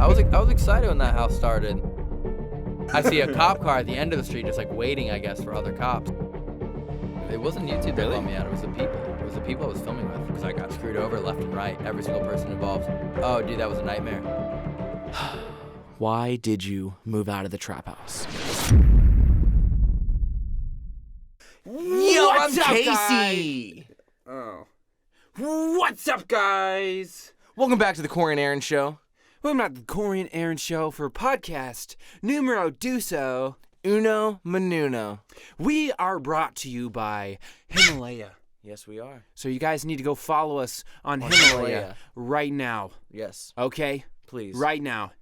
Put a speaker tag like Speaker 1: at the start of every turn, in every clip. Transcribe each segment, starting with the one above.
Speaker 1: I was excited when that house started. I see a cop car at the end of the street just like waiting, I guess, for other cops. It wasn't YouTube that bummed me out. It was the people. It was the people I was filming with because I got screwed over left and right. Every single person involved. Oh, dude, that was a nightmare.
Speaker 2: Why did you move out of the trap house? Yo, I'm Casey.
Speaker 3: Oh. What's up, guys?
Speaker 2: Welcome back to the Corey and Aaron Show.
Speaker 3: Welcome back to the Corey and Aaron Show for podcast numero duso.
Speaker 2: Uno Menuno.
Speaker 3: We are brought to you by Himalaya.
Speaker 2: Yes, we are.
Speaker 3: So you guys need to go follow us on Himalaya right now.
Speaker 2: Yes.
Speaker 3: Okay?
Speaker 2: Please.
Speaker 3: Right now.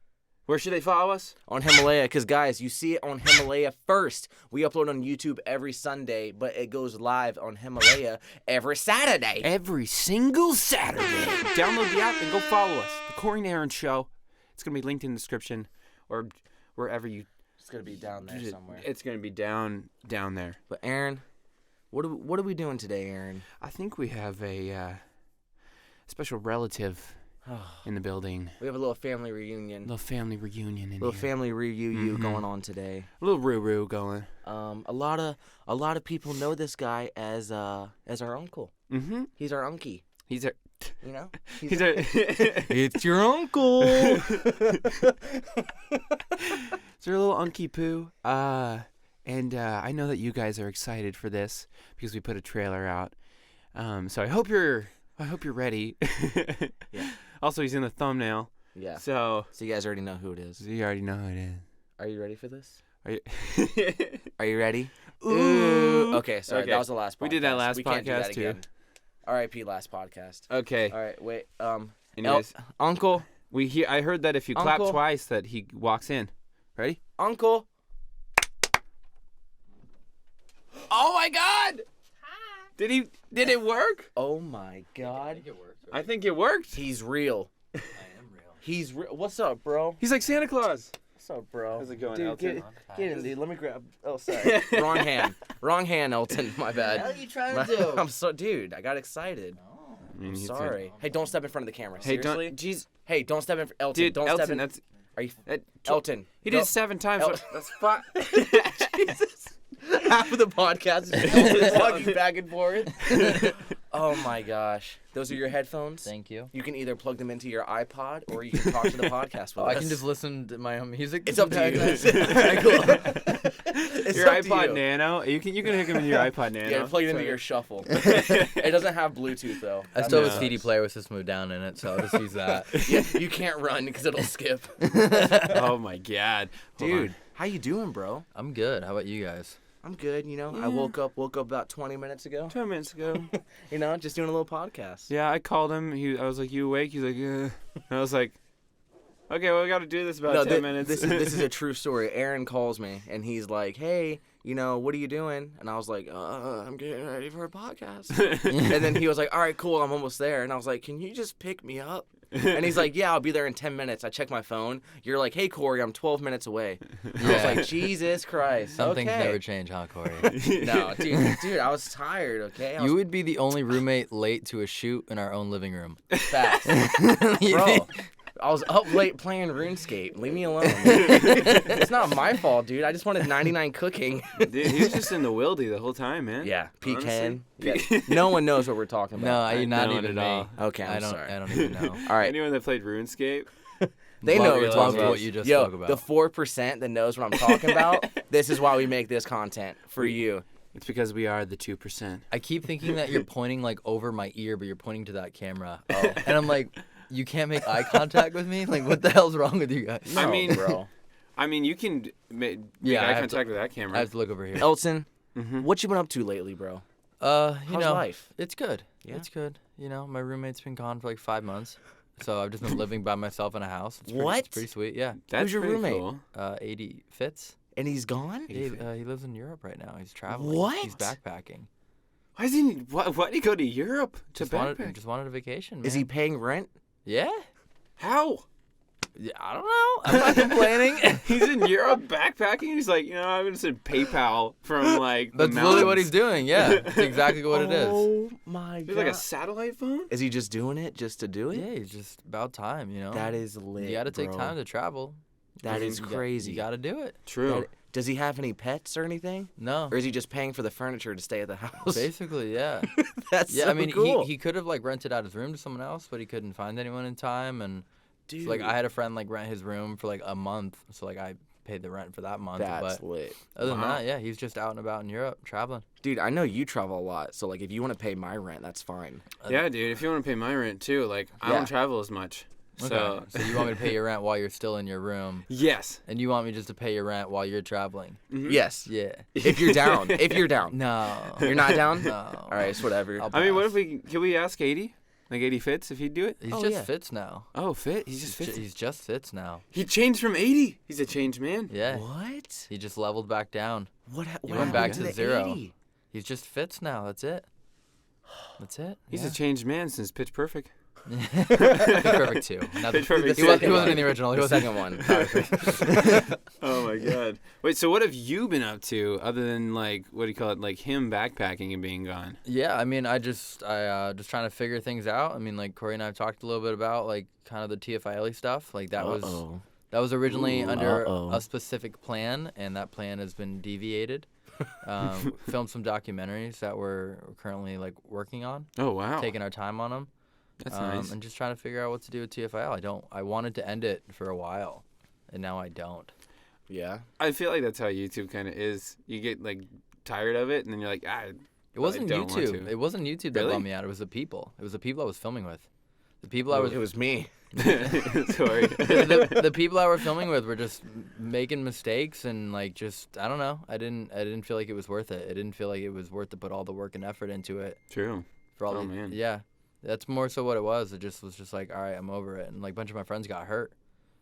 Speaker 3: Where should they follow us?
Speaker 2: On Himalaya, because, guys, you see it on Himalaya first. We upload on YouTube every Sunday, but it goes live on Himalaya every Saturday.
Speaker 3: Every single Saturday. Download the app and go follow us. The Corey and Aaron Show. It's going to be linked in the description or wherever you...
Speaker 2: It's going to be down there somewhere.
Speaker 3: It's going to be down there.
Speaker 2: But, Aaron, what are we doing today, Aaron?
Speaker 3: I think we have a special relative in the building.
Speaker 2: We have a little family reunion.
Speaker 3: Little family reunion in here.
Speaker 2: Family reunion going on today.
Speaker 3: A little roo-roo going.
Speaker 2: A lot of people know this guy as our uncle.
Speaker 3: Mm-hmm.
Speaker 2: He's our unkie.
Speaker 3: He's our...
Speaker 2: You know?
Speaker 3: He's our...
Speaker 2: It's your uncle.
Speaker 3: It's our little unkie poo. And I know that you guys are excited for this because we put a trailer out. So I hope you're ready.
Speaker 2: Yeah.
Speaker 3: Also, he's in the thumbnail.
Speaker 2: Yeah.
Speaker 3: So
Speaker 2: you guys already know who it is.
Speaker 3: you already know who it is.
Speaker 2: Are you ready for this?
Speaker 3: Are you?
Speaker 2: Are you ready?
Speaker 3: Ooh.
Speaker 2: Okay, sorry.
Speaker 3: Okay.
Speaker 2: That was the last podcast.
Speaker 3: We did that last
Speaker 2: we can't do
Speaker 3: podcast,
Speaker 2: that
Speaker 3: too.
Speaker 2: again. R.I.P. last podcast.
Speaker 3: Okay.
Speaker 2: All right, wait.
Speaker 3: Anyways,
Speaker 2: Uncle.
Speaker 3: I heard that if you clap
Speaker 2: Uncle.
Speaker 3: twice, that he walks in. Ready?
Speaker 2: Uncle. Oh, my God.
Speaker 3: Did it work?
Speaker 2: Oh, my God.
Speaker 1: it worked.
Speaker 3: I think it worked.
Speaker 2: He's real.
Speaker 1: I am real.
Speaker 2: He's real. What's up, bro?
Speaker 3: He's like Santa Claus.
Speaker 2: What's up, bro?
Speaker 3: How's it going,
Speaker 2: dude,
Speaker 3: Elton?
Speaker 2: Get in, dude. Let me grab. Oh, sorry. Wrong hand, Elton. My bad.
Speaker 1: What are you trying to do?
Speaker 2: I'm so, dude. I got excited.
Speaker 3: I mean,
Speaker 2: I'm
Speaker 3: he's
Speaker 2: sorry. Hey, don't step in front of the camera.
Speaker 3: Hey, don't-
Speaker 2: Seriously.
Speaker 3: jeez.
Speaker 2: Hey, don't step in. Elton,
Speaker 3: Dude,
Speaker 2: don't
Speaker 3: Elton,
Speaker 2: step in.
Speaker 3: that's...
Speaker 2: Are you?
Speaker 3: That,
Speaker 2: Elton.
Speaker 3: He
Speaker 2: go-
Speaker 3: did 7 times.
Speaker 2: El-
Speaker 3: That's fine.
Speaker 2: Jesus. Half of the podcast is Elton walking back and forth. Oh my gosh. Those are your headphones?
Speaker 1: Thank you.
Speaker 2: You can either plug them into your iPod or you can talk to the podcast with us.
Speaker 1: I can just listen to my own music.
Speaker 2: It's up to you.
Speaker 1: Alright, cool.
Speaker 2: It's
Speaker 3: Your
Speaker 2: up to
Speaker 3: iPod
Speaker 2: you.
Speaker 3: Nano. You can hook him in your iPod Nano.
Speaker 2: Yeah, plug it into
Speaker 3: So-
Speaker 2: your shuffle. It doesn't have Bluetooth though.
Speaker 1: I still have a
Speaker 3: No.
Speaker 1: CD player with System of Down in it, so I'll just use that.
Speaker 2: Yeah, you can't run because it'll skip.
Speaker 3: Oh my God, Hold
Speaker 2: Dude,
Speaker 3: on.
Speaker 2: how you doing, bro?
Speaker 1: I'm good. How about you guys?
Speaker 2: I'm good, you know.
Speaker 3: Yeah.
Speaker 2: I woke up about 20 minutes ago.
Speaker 3: 2 minutes ago.
Speaker 2: You know, just doing a little podcast.
Speaker 3: Yeah, I called him. I was like, "You awake?" He's like, "Yeah." And I was like, "Okay, well, we got to do this about 10 minutes."
Speaker 2: This is a true story. Aaron calls me and he's like, "Hey, you know, what are you doing?" And I was like, "I'm getting ready for a podcast." And then he was like, "All right, cool, I'm almost there." And I was like, "Can you just pick me up?" And he's like, "Yeah, I'll be there in 10 minutes." I check my phone. You're like, "Hey, Corey, I'm 12 minutes away." I was like, "Jesus Christ."
Speaker 1: Some things
Speaker 2: okay.
Speaker 1: never change, huh, Corey?
Speaker 2: No, dude, I was tired. Okay,
Speaker 1: You would be the only roommate late to a shoot in our own living room.
Speaker 2: fast, bro. I was up late playing RuneScape. Leave me alone. It's not my fault, dude. I just wanted 99 cooking.
Speaker 3: Dude, he was just in the wildy the whole time, man.
Speaker 2: Yeah, pecan.
Speaker 3: Honestly.
Speaker 2: Yeah. No one knows what we're talking
Speaker 1: No,
Speaker 2: about.
Speaker 1: not
Speaker 3: know
Speaker 1: even
Speaker 3: it
Speaker 1: me.
Speaker 3: at all.
Speaker 2: Okay, I'm sorry.
Speaker 1: I don't even know.
Speaker 2: All right,
Speaker 3: Anyone that played RuneScape,
Speaker 2: they know what we're
Speaker 1: Love
Speaker 2: talking about.
Speaker 1: what you just
Speaker 2: Yo,
Speaker 1: spoke about.
Speaker 2: the 4% that knows what I'm talking about. This is why we make this content for you.
Speaker 3: it's because we are the 2%.
Speaker 1: I keep thinking that you're pointing like over my ear, but you're pointing to that camera. Oh. And I'm like, you can't make eye contact with me? Like, what the hell's wrong with you guys?
Speaker 3: I
Speaker 2: Oh,
Speaker 3: mean,
Speaker 2: bro.
Speaker 3: I mean, you can make
Speaker 1: Yeah, I
Speaker 3: eye
Speaker 1: have
Speaker 3: contact with that camera.
Speaker 1: I have to look over here.
Speaker 2: Elton,
Speaker 3: Mhm.
Speaker 2: what you been up to lately, bro?
Speaker 1: You
Speaker 2: How's
Speaker 1: know,
Speaker 2: life?
Speaker 1: it's good.
Speaker 2: Yeah?
Speaker 1: It's good. You know, my roommate's been gone for like 5 months. So I've just been living by myself in a house. It's
Speaker 2: What?
Speaker 1: It's pretty sweet, yeah.
Speaker 3: That's
Speaker 2: Who's your
Speaker 3: pretty
Speaker 2: roommate?
Speaker 3: Cool.
Speaker 1: 80 Fitz.
Speaker 2: And he's gone?
Speaker 1: He lives in Europe right now. He's traveling.
Speaker 2: What?
Speaker 1: He's backpacking.
Speaker 3: Why did he go to Europe to
Speaker 1: Just
Speaker 3: backpack?
Speaker 1: wanted a vacation, man.
Speaker 2: Is he paying rent?
Speaker 1: Yeah.
Speaker 3: How?
Speaker 1: Yeah, I don't know. I'm not complaining.
Speaker 3: He's in Europe backpacking. He's like, I'm going to send PayPal from like.
Speaker 1: That's literally what he's doing. Yeah, that's exactly what it is.
Speaker 2: Oh my
Speaker 3: There's
Speaker 2: god!
Speaker 3: like a satellite phone.
Speaker 2: Is he just doing it just to do it?
Speaker 1: Yeah, it's just about time,
Speaker 2: That is lit.
Speaker 1: You got to take
Speaker 2: bro.
Speaker 1: time to travel.
Speaker 2: That is
Speaker 1: You
Speaker 2: crazy.
Speaker 1: got to do it.
Speaker 3: True.
Speaker 2: Does he have any pets or anything?
Speaker 1: No.
Speaker 2: Or is he just paying for the furniture to stay at the house?
Speaker 1: Basically, yeah.
Speaker 2: That's
Speaker 1: Yeah,
Speaker 2: so
Speaker 1: I mean,
Speaker 2: cool.
Speaker 1: he could have like rented out his room to someone else, but he couldn't find anyone in time. And
Speaker 2: Dude,
Speaker 1: so, like, I had a friend like rent his room for like a month, so like I paid the rent for that month.
Speaker 2: that's
Speaker 1: But
Speaker 2: lit.
Speaker 1: other than
Speaker 3: Wow.
Speaker 1: that, yeah, he's just out and about in Europe traveling.
Speaker 2: Dude, I know you travel a lot, so like if you want to pay my rent, that's fine.
Speaker 3: Yeah, dude. If you want to pay my rent too, like I
Speaker 2: Yeah.
Speaker 3: don't travel as much.
Speaker 1: Okay. So you want me to pay your rent while you're still in your room,
Speaker 3: Yes.
Speaker 1: and you want me just to pay your rent while you're traveling?
Speaker 3: Mhm.
Speaker 2: Yes.
Speaker 1: Yeah.
Speaker 2: If you're down. If you're down.
Speaker 1: No.
Speaker 2: You're not down?
Speaker 1: No.
Speaker 2: All right, it's whatever.
Speaker 1: I'll
Speaker 3: I mean, what if
Speaker 1: pass.
Speaker 3: can we ask 80? Like 80 Fitz if he'd do it?
Speaker 1: He's
Speaker 2: Oh,
Speaker 1: just
Speaker 2: yeah.
Speaker 1: Fitz now.
Speaker 3: Oh, Fit? He's just Fitz.
Speaker 1: He's just Fitz now.
Speaker 3: He changed from 80. He's a changed man.
Speaker 1: Yeah.
Speaker 2: What?
Speaker 1: He just leveled back down.
Speaker 2: What
Speaker 1: went
Speaker 2: happened
Speaker 1: back
Speaker 2: to
Speaker 1: to
Speaker 2: the
Speaker 1: zero.
Speaker 2: 80?
Speaker 1: He's just Fitz now. That's it. That's it.
Speaker 3: He's
Speaker 1: yeah.
Speaker 3: a changed man since Pitch Perfect.
Speaker 1: Pitch Perfect 2. Not
Speaker 3: Pitch Perfect
Speaker 1: he,
Speaker 3: 2.
Speaker 1: was, he wasn't in the original. He
Speaker 2: The
Speaker 1: was
Speaker 2: second one.
Speaker 3: Oh my god. Wait, so what have you been up to other than like what do you call it, like him backpacking and being gone?
Speaker 1: Yeah, I mean, I just trying to figure things out. I mean, like Corey and I have talked a little bit about like kind of the TFILE stuff. Like that was originally under a specific plan, and that plan has been deviated. Filmed some documentaries that we're currently like working on,
Speaker 3: Oh wow.
Speaker 1: taking our time on them.
Speaker 3: That's nice.
Speaker 1: And just trying to figure out what to do with TFIL. I wanted to end it for a while, and now I don't.
Speaker 2: Yeah.
Speaker 3: I feel like that's how YouTube kind of is. You get like tired of it, and then you're like,
Speaker 1: It wasn't
Speaker 3: don't want
Speaker 1: YouTube.
Speaker 3: to.
Speaker 1: It wasn't YouTube that
Speaker 3: Really?
Speaker 1: brought me out. It was the people. It was the people I was filming with. The people I was
Speaker 2: It was me.
Speaker 3: Sorry.
Speaker 1: the people I were filming with were just making mistakes and like just I don't know. I didn't feel like it was worth it. I didn't feel like it was worth to put all the work and effort into it.
Speaker 3: True.
Speaker 1: For all
Speaker 3: Oh,
Speaker 1: the,
Speaker 3: man.
Speaker 1: Yeah. That's more so what it was. It just was just like, all right, I'm over it. And like a bunch of my friends got hurt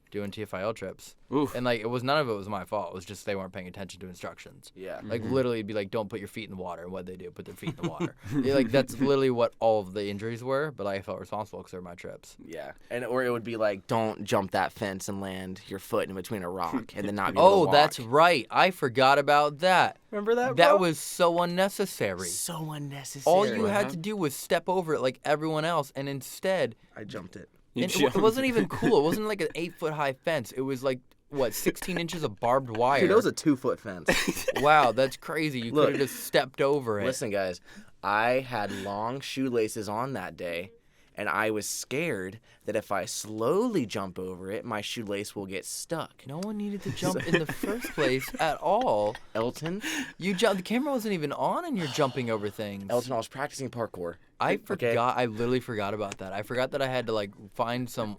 Speaker 1: doing TFIL trips.
Speaker 3: Oof.
Speaker 1: And like none of it was my fault. It was just they weren't paying attention to instructions.
Speaker 2: Yeah.
Speaker 1: Like literally it'd be like, don't put your feet in the water. And what'd they do? Put their feet in the water. Yeah, like that's literally what all of the injuries were, but I felt responsible because they were my trips.
Speaker 2: Yeah. Or it would be like, don't jump that fence and land your foot in between a rock and then not be able to
Speaker 1: Oh,
Speaker 2: walk.
Speaker 1: that's right. I forgot about that.
Speaker 2: Remember that,
Speaker 1: That was so unnecessary.
Speaker 2: so unnecessary.
Speaker 1: All you
Speaker 3: What
Speaker 1: had to
Speaker 3: happened?
Speaker 1: do was step over it like everyone else, and instead,
Speaker 2: I jumped it.
Speaker 3: You
Speaker 1: and
Speaker 3: jumped.
Speaker 1: it wasn't even cool. It wasn't like an 8-foot high fence. It was like, what, 16 inches of barbed wire.
Speaker 2: Dude, that was a 2-foot fence.
Speaker 1: Wow, that's crazy. You
Speaker 2: Look,
Speaker 1: could have just stepped over it.
Speaker 2: Listen, guys, I had long shoelaces on that day, and I was scared that if I slowly jump over it, my shoelace will get stuck.
Speaker 1: No one needed to jump in the first place at all.
Speaker 2: Elton,
Speaker 1: The camera wasn't even on, and you're jumping over things.
Speaker 2: I was practicing parkour.
Speaker 1: I
Speaker 2: Okay.
Speaker 1: forgot. I literally forgot about that. I forgot that I had to like find some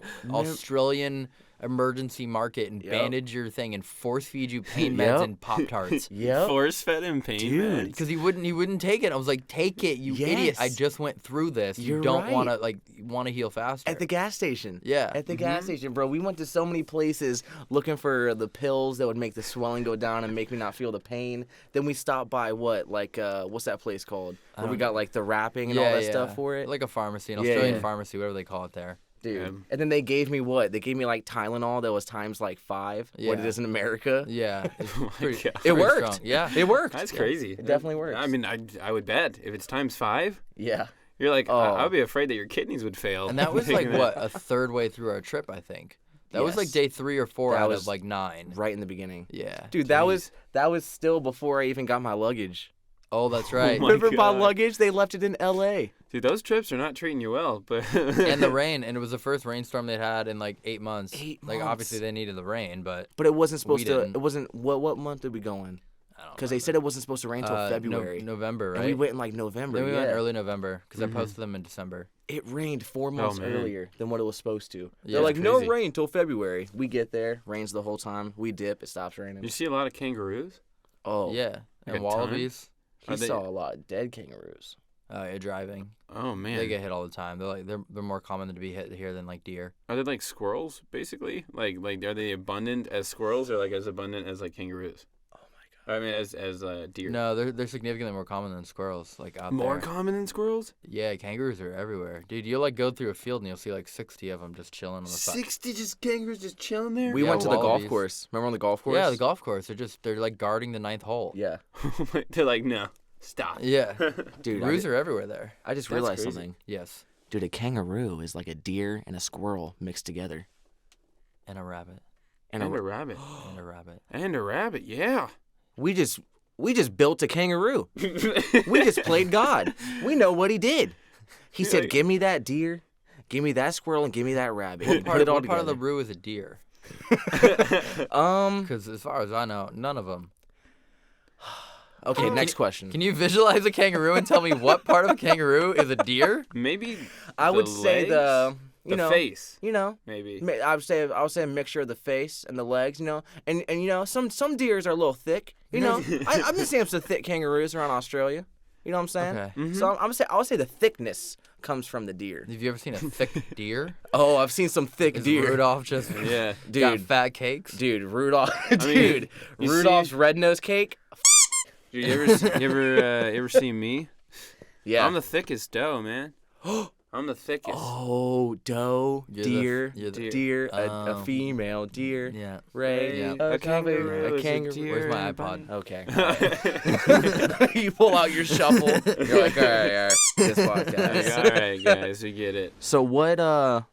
Speaker 1: Australian emergency market and
Speaker 2: Yep.
Speaker 1: bandage your thing and force feed you pain meds
Speaker 2: Yep.
Speaker 1: and Pop Tarts.
Speaker 2: Yep.
Speaker 3: Force fed him pain
Speaker 2: Dude.
Speaker 3: meds.
Speaker 1: Because he wouldn't take it. I was like, take it, you idiot! I
Speaker 2: Yes.
Speaker 1: just went through this.
Speaker 2: You're
Speaker 1: You don't
Speaker 2: right.
Speaker 1: want to heal faster.
Speaker 2: At the gas station.
Speaker 1: Yeah.
Speaker 2: At the gas station, bro. We went to so many places looking for the pills that would make the swelling go down and make me not feel the pain. Then we stopped by what's that place called? Where we got like the wrapping and all that stuff for it.
Speaker 1: Like a pharmacy, an
Speaker 2: Yeah,
Speaker 1: Australian
Speaker 2: yeah.
Speaker 1: pharmacy, whatever they call it there.
Speaker 2: Dude.
Speaker 3: Yeah.
Speaker 2: And then they gave me what? They gave me like Tylenol that was times like 5 what it
Speaker 1: Yeah.
Speaker 2: is in America.
Speaker 1: Yeah, it's
Speaker 3: Oh my
Speaker 1: pretty,
Speaker 3: God.
Speaker 1: pretty
Speaker 2: worked.
Speaker 1: strong. Yeah,
Speaker 2: It worked.
Speaker 3: That's
Speaker 2: Yeah.
Speaker 3: crazy.
Speaker 2: It definitely works.
Speaker 3: I mean, I would bet if it's times 5,
Speaker 2: Yeah.
Speaker 3: you're like,
Speaker 2: Oh.
Speaker 3: I would be afraid that your kidneys would fail.
Speaker 1: and that was like
Speaker 3: taking
Speaker 1: what, a third way through our trip, I think. That was like
Speaker 2: Yes.
Speaker 1: day 3 or 4
Speaker 2: That
Speaker 1: out
Speaker 2: was
Speaker 1: of like 9.
Speaker 2: Right in the beginning.
Speaker 1: Yeah.
Speaker 2: Dude, that was still before I even got my luggage.
Speaker 1: Oh, that's right.
Speaker 3: my
Speaker 2: Remember my
Speaker 3: God.
Speaker 2: luggage? They left it in LA.
Speaker 3: Dude, those trips are not treating you well. But
Speaker 1: And the rain, and it was the first rainstorm they'd had in like 8 months.
Speaker 2: 8
Speaker 1: Like
Speaker 2: months.
Speaker 1: obviously they needed the rain, but
Speaker 2: But it wasn't supposed to.
Speaker 1: didn't.
Speaker 2: It wasn't. What month did we go in?
Speaker 1: I don't
Speaker 2: Because they said it wasn't supposed to rain until February.
Speaker 1: November, right?
Speaker 2: And we went in like November.
Speaker 1: Then we
Speaker 2: yeah.
Speaker 1: went early November because I posted them in December.
Speaker 2: It rained 4 months
Speaker 3: man.
Speaker 2: earlier than what it was supposed to.
Speaker 1: Yeah,
Speaker 2: They're like,
Speaker 3: it's
Speaker 2: no
Speaker 3: crazy.
Speaker 2: rain till February. We get there, rains the whole time. We dip, it stops raining.
Speaker 3: you see a lot of kangaroos.
Speaker 2: Oh,
Speaker 1: Yeah, and
Speaker 3: Good
Speaker 1: wallabies.
Speaker 2: he
Speaker 3: Are they-
Speaker 2: saw a lot of dead kangaroos.
Speaker 1: Driving.
Speaker 3: Oh man,
Speaker 1: They get hit all the time. They're more common to be hit here than like deer.
Speaker 3: are they like squirrels basically? Like are they abundant as squirrels or like as abundant as like kangaroos? I mean, as deer.
Speaker 1: No, they're significantly more common than squirrels. Like out
Speaker 3: More
Speaker 1: there.
Speaker 3: common than squirrels?
Speaker 1: Yeah, kangaroos are everywhere, dude. You'll like go through a field and you'll see like 60 of them just chilling on the side.
Speaker 3: 60 just kangaroos just chilling there?
Speaker 2: We
Speaker 1: Yeah,
Speaker 2: went to the golf
Speaker 1: wallabies.
Speaker 2: course. Remember on the golf course?
Speaker 1: Yeah, the golf course. They're like guarding the 9th hole.
Speaker 2: Yeah.
Speaker 3: They're like, no, stop.
Speaker 1: Yeah,
Speaker 2: Dude,
Speaker 1: kangaroos are everywhere there.
Speaker 2: I just
Speaker 3: That's
Speaker 2: realized
Speaker 3: crazy.
Speaker 2: something.
Speaker 1: Yes,
Speaker 2: Dude, a kangaroo is like a deer and a squirrel mixed together.
Speaker 1: and a rabbit,
Speaker 3: And a rabbit.
Speaker 1: and a rabbit.
Speaker 3: And a rabbit, yeah.
Speaker 2: We just built a kangaroo. We just played God. We know what he did. He said,
Speaker 3: like-
Speaker 2: "Give me that deer, give me that squirrel, and give me that rabbit."
Speaker 1: What
Speaker 2: Put it all
Speaker 1: what part of the
Speaker 2: together.
Speaker 1: roo is a deer?
Speaker 2: Um.
Speaker 1: Because as far as I know, none of them.
Speaker 2: Okay. Next question.
Speaker 1: Can you visualize a kangaroo and tell me what part of a kangaroo is a deer?
Speaker 3: Maybe
Speaker 2: I would
Speaker 3: the
Speaker 2: say
Speaker 3: legs?
Speaker 2: the
Speaker 3: face,
Speaker 2: maybe.
Speaker 3: maybe.
Speaker 2: I would say a mixture of the face and the legs. And some deers are a little thick. I'm just saying some thick kangaroos around Australia. You know what I'm saying?
Speaker 1: Okay.
Speaker 2: So I would say the thickness comes from the deer.
Speaker 1: Have you ever seen a thick deer?
Speaker 2: Oh, I've seen some thick
Speaker 1: Is
Speaker 2: deer.
Speaker 1: Rudolph just
Speaker 3: Yeah.
Speaker 1: got
Speaker 2: Dude.
Speaker 1: fat cakes?
Speaker 2: Dude, Rudolph.
Speaker 3: mean, you
Speaker 2: Rudolph's
Speaker 3: see-
Speaker 2: red nose cake.
Speaker 3: You ever see me?
Speaker 2: Yeah.
Speaker 3: I'm the thickest doe, man. I'm the thickest.
Speaker 2: Oh, doe,
Speaker 1: You're the-
Speaker 2: deer,
Speaker 1: you're the-
Speaker 2: deer, a
Speaker 1: Oh.
Speaker 2: female deer.
Speaker 1: Yeah.
Speaker 2: Ray,
Speaker 1: Yeah.
Speaker 2: a kangaroo, a
Speaker 3: is
Speaker 2: kangaroo.
Speaker 3: deer
Speaker 1: Where's my
Speaker 3: and
Speaker 1: iPod?
Speaker 3: bunny.
Speaker 2: Okay. You pull out your shuffle. You're like, all right, this podcast.
Speaker 3: All right, guys, we get it.
Speaker 2: So what?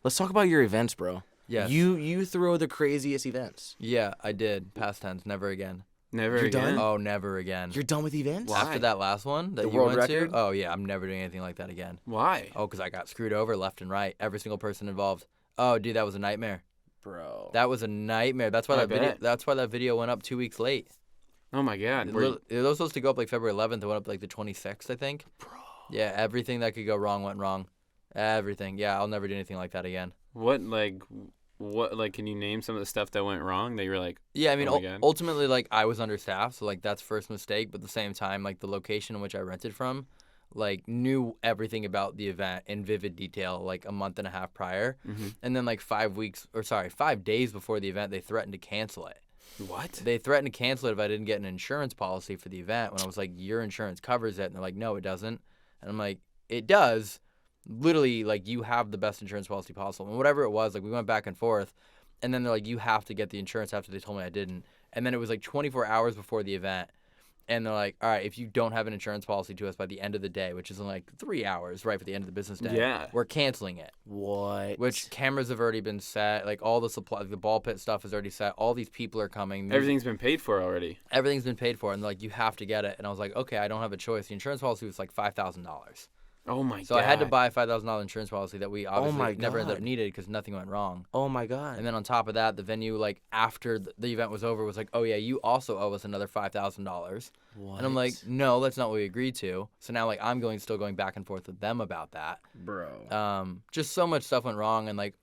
Speaker 2: Let's talk about your events, bro.
Speaker 1: Yes.
Speaker 2: You throw the craziest events.
Speaker 1: Yeah, I did. Past tense. Never again.
Speaker 3: Never
Speaker 2: You're
Speaker 3: again.
Speaker 2: done?
Speaker 1: Oh, never again.
Speaker 2: You're done with events?
Speaker 3: Why?
Speaker 1: After that last one that
Speaker 2: The
Speaker 1: you
Speaker 2: world
Speaker 1: went
Speaker 2: record?
Speaker 1: to? Oh, yeah. I'm never doing anything like that again.
Speaker 3: Why?
Speaker 1: Oh, because I got screwed over left and right. Every single person involved. Oh, dude, that was a nightmare.
Speaker 2: Bro.
Speaker 1: That was a nightmare. That's why
Speaker 3: I
Speaker 1: that video.
Speaker 3: bet.
Speaker 1: That's why that video went up 2 weeks late.
Speaker 3: Oh my God.
Speaker 1: It was supposed to go up like February 11th. It went up like the 26th, I think. Bro. Yeah, everything that could go wrong went wrong. Everything. Yeah, I'll never do anything like that again.
Speaker 3: What can you name some of the stuff that went wrong that you're like,
Speaker 1: Yeah, I mean,
Speaker 3: Oh my God.
Speaker 1: ultimately, like, I was understaffed, so, like, that's first mistake. But at the same time, like, the location in which I rented from, like, knew everything about the event in vivid detail, like, a month and a half prior.
Speaker 3: Mm-hmm.
Speaker 1: And then, like, 5 days before the event, they threatened to cancel it.
Speaker 3: what?
Speaker 1: They threatened to cancel it if I didn't get an insurance policy for the event. When I was like, your insurance covers it. And they're like, no, it doesn't. And I'm like, it does. Literally, like, you have the best insurance policy possible. And whatever it was, like, we went back and forth. And then they're like, you have to get the insurance after they told me I didn't. And then it was like 24 hours before the event. And they're like, all right, if you don't have an insurance policy to us by the end of the day, which is in like 3 hours, right, for the end of the business day,
Speaker 3: Yeah.
Speaker 1: we're canceling it.
Speaker 2: What?
Speaker 1: Which cameras have already been set. Like, all the supply, the ball pit stuff is already set. All these people are coming.
Speaker 3: Everything's been paid for already.
Speaker 1: Everything's been paid for. And they're like, you have to get it. And I was like, okay, I don't have a choice. The insurance policy was like $5,000.
Speaker 3: Oh my God.
Speaker 1: So I had to buy a $5,000 insurance policy that we obviously
Speaker 2: my
Speaker 1: never ended up
Speaker 2: God.
Speaker 1: needed because nothing went wrong.
Speaker 2: Oh my God.
Speaker 1: And then on top of that, the venue, like, after the event was over, was like, oh, yeah, you also owe us another $5,000.
Speaker 2: What?
Speaker 1: And I'm like, no, that's not what we agreed to. So now, like, I'm still going back and forth with them about that.
Speaker 2: bro.
Speaker 1: Just so much stuff went wrong. And, like,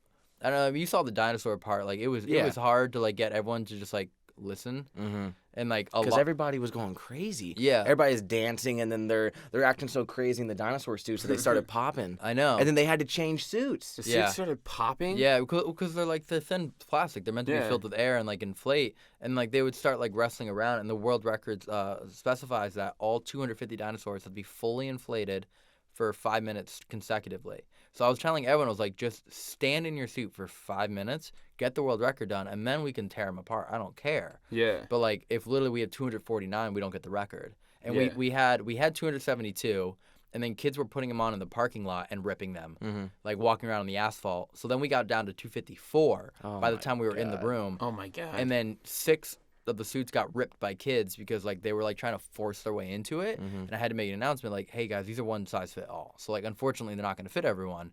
Speaker 1: I don't know, you saw the dinosaur part. Like, it was hard to, like, get everyone to just, like, listen.
Speaker 2: Mm-hmm.
Speaker 1: And, like, a
Speaker 2: Because
Speaker 1: lot.
Speaker 2: everybody was going crazy.
Speaker 1: Yeah.
Speaker 2: Everybody's dancing, and then they're acting so crazy in the dinosaur suits, so they started popping.
Speaker 1: I know.
Speaker 2: And then they had to change suits.
Speaker 3: The
Speaker 1: Yeah.
Speaker 3: suits started popping?
Speaker 1: Yeah, because they're like the thin plastic. They're meant to be
Speaker 3: Yeah.
Speaker 1: filled with air and like inflate, and like they would start like wrestling around. And the world records specifies that all 250 dinosaurs have to be fully inflated for 5 minutes consecutively. So I was telling everyone, I was like, just stand in your suit for 5 minutes, get the world record done, and then we can tear them apart. I don't care.
Speaker 3: Yeah.
Speaker 1: But like, if literally we have 249, we don't get the record. And
Speaker 3: Yeah.
Speaker 1: we had 272. And then kids were putting them on in the parking lot and ripping them,
Speaker 2: Mm-hmm.
Speaker 1: like walking around on the asphalt. So then we got down to 254
Speaker 2: Oh
Speaker 1: by the
Speaker 2: my
Speaker 1: time we were in the
Speaker 2: God.
Speaker 1: room.
Speaker 3: Oh my God.
Speaker 1: And then 6 of the suits got ripped by kids because like they were like trying to force their way into it.
Speaker 2: Mm-hmm.
Speaker 1: And I had to make an announcement like, hey guys, these are one size fit all. So like unfortunately they're not going to fit everyone.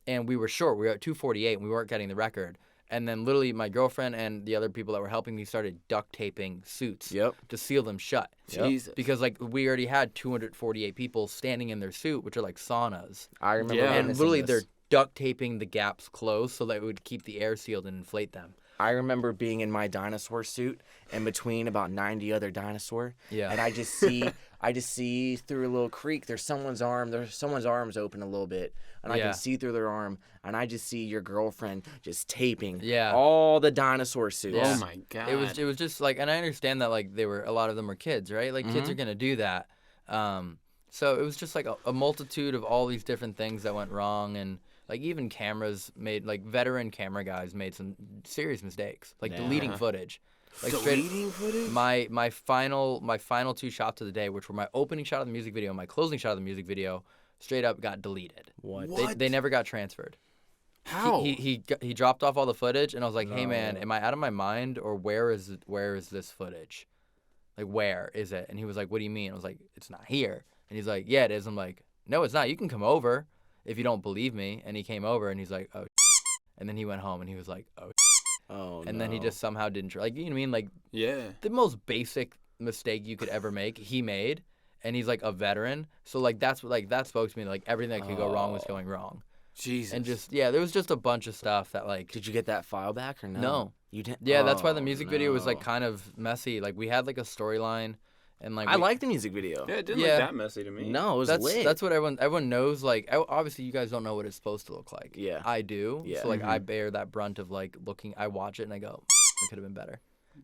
Speaker 1: And we were short. We were at 248 and we weren't getting the record. And then literally my girlfriend and the other people that were helping me started duct taping suits
Speaker 2: Yep.
Speaker 1: to seal them shut.
Speaker 3: Jesus.
Speaker 1: Because like we already had 248 people standing in their suit, which are like saunas.
Speaker 2: I remember.
Speaker 3: Yeah.
Speaker 1: And
Speaker 2: witnessing
Speaker 1: literally
Speaker 2: this.
Speaker 1: they're duct taping the gaps closed so that it would keep the air sealed and inflate them.
Speaker 2: I remember being in my dinosaur suit and between about 90 other dinosaur.
Speaker 1: Yeah.
Speaker 2: And I just see through a little creek. There's someone's arms open a little bit, and I
Speaker 1: Yeah.
Speaker 2: can see through their arm, and I just see your girlfriend just taping.
Speaker 1: Yeah.
Speaker 2: All the dinosaur suits.
Speaker 1: Yeah.
Speaker 3: Oh my god.
Speaker 1: It was just like, and I understand that like a lot of them were kids, right? Like kids are gonna do that. So it was just like a multitude of all these different things that went wrong, and like even cameras made, like veteran camera guys made some serious mistakes, like deleting footage. Like
Speaker 2: Deleting footage?
Speaker 1: My final 2 shots of the day, which were my opening shot of the music video and my closing shot of the music video, straight up got deleted.
Speaker 2: What?
Speaker 1: They never got transferred.
Speaker 3: How?
Speaker 1: He dropped off all the footage, and I was like, hey man, am I out of my mind, or where is this footage? Like, where is it? And he was like, what do you mean? I was like, it's not here. And he's like, yeah, it is. I'm like, no, it's not. You can come over if you don't believe me. And he came over, and he's like, oh, and then he went home, and he was like, oh,
Speaker 2: Oh,
Speaker 1: and then he just somehow didn't, like, you know what I mean? Like,
Speaker 3: Yeah.
Speaker 1: the most basic mistake you could ever make, he made, and he's like a veteran. So like that spoke to me, like everything that could go wrong was going wrong.
Speaker 3: Jesus.
Speaker 1: And just there was just a bunch of stuff that like.
Speaker 2: Did you get that file back or no?
Speaker 1: No.
Speaker 2: You didn't.
Speaker 1: Yeah, that's why the
Speaker 2: Oh,
Speaker 1: music video was like
Speaker 2: no.
Speaker 1: kind of messy. Like we had like a storyline, and like
Speaker 2: I like the music video.
Speaker 3: Yeah, it didn't
Speaker 1: Yeah.
Speaker 3: look that messy to me.
Speaker 2: No, it was
Speaker 1: that's
Speaker 2: lit.
Speaker 1: that's what everyone knows. Like obviously you guys don't know what it's supposed to look like.
Speaker 2: Yeah.
Speaker 1: I do.
Speaker 2: Yeah.
Speaker 1: So like I bear that brunt of like looking. I watch it and I go, it could have been better,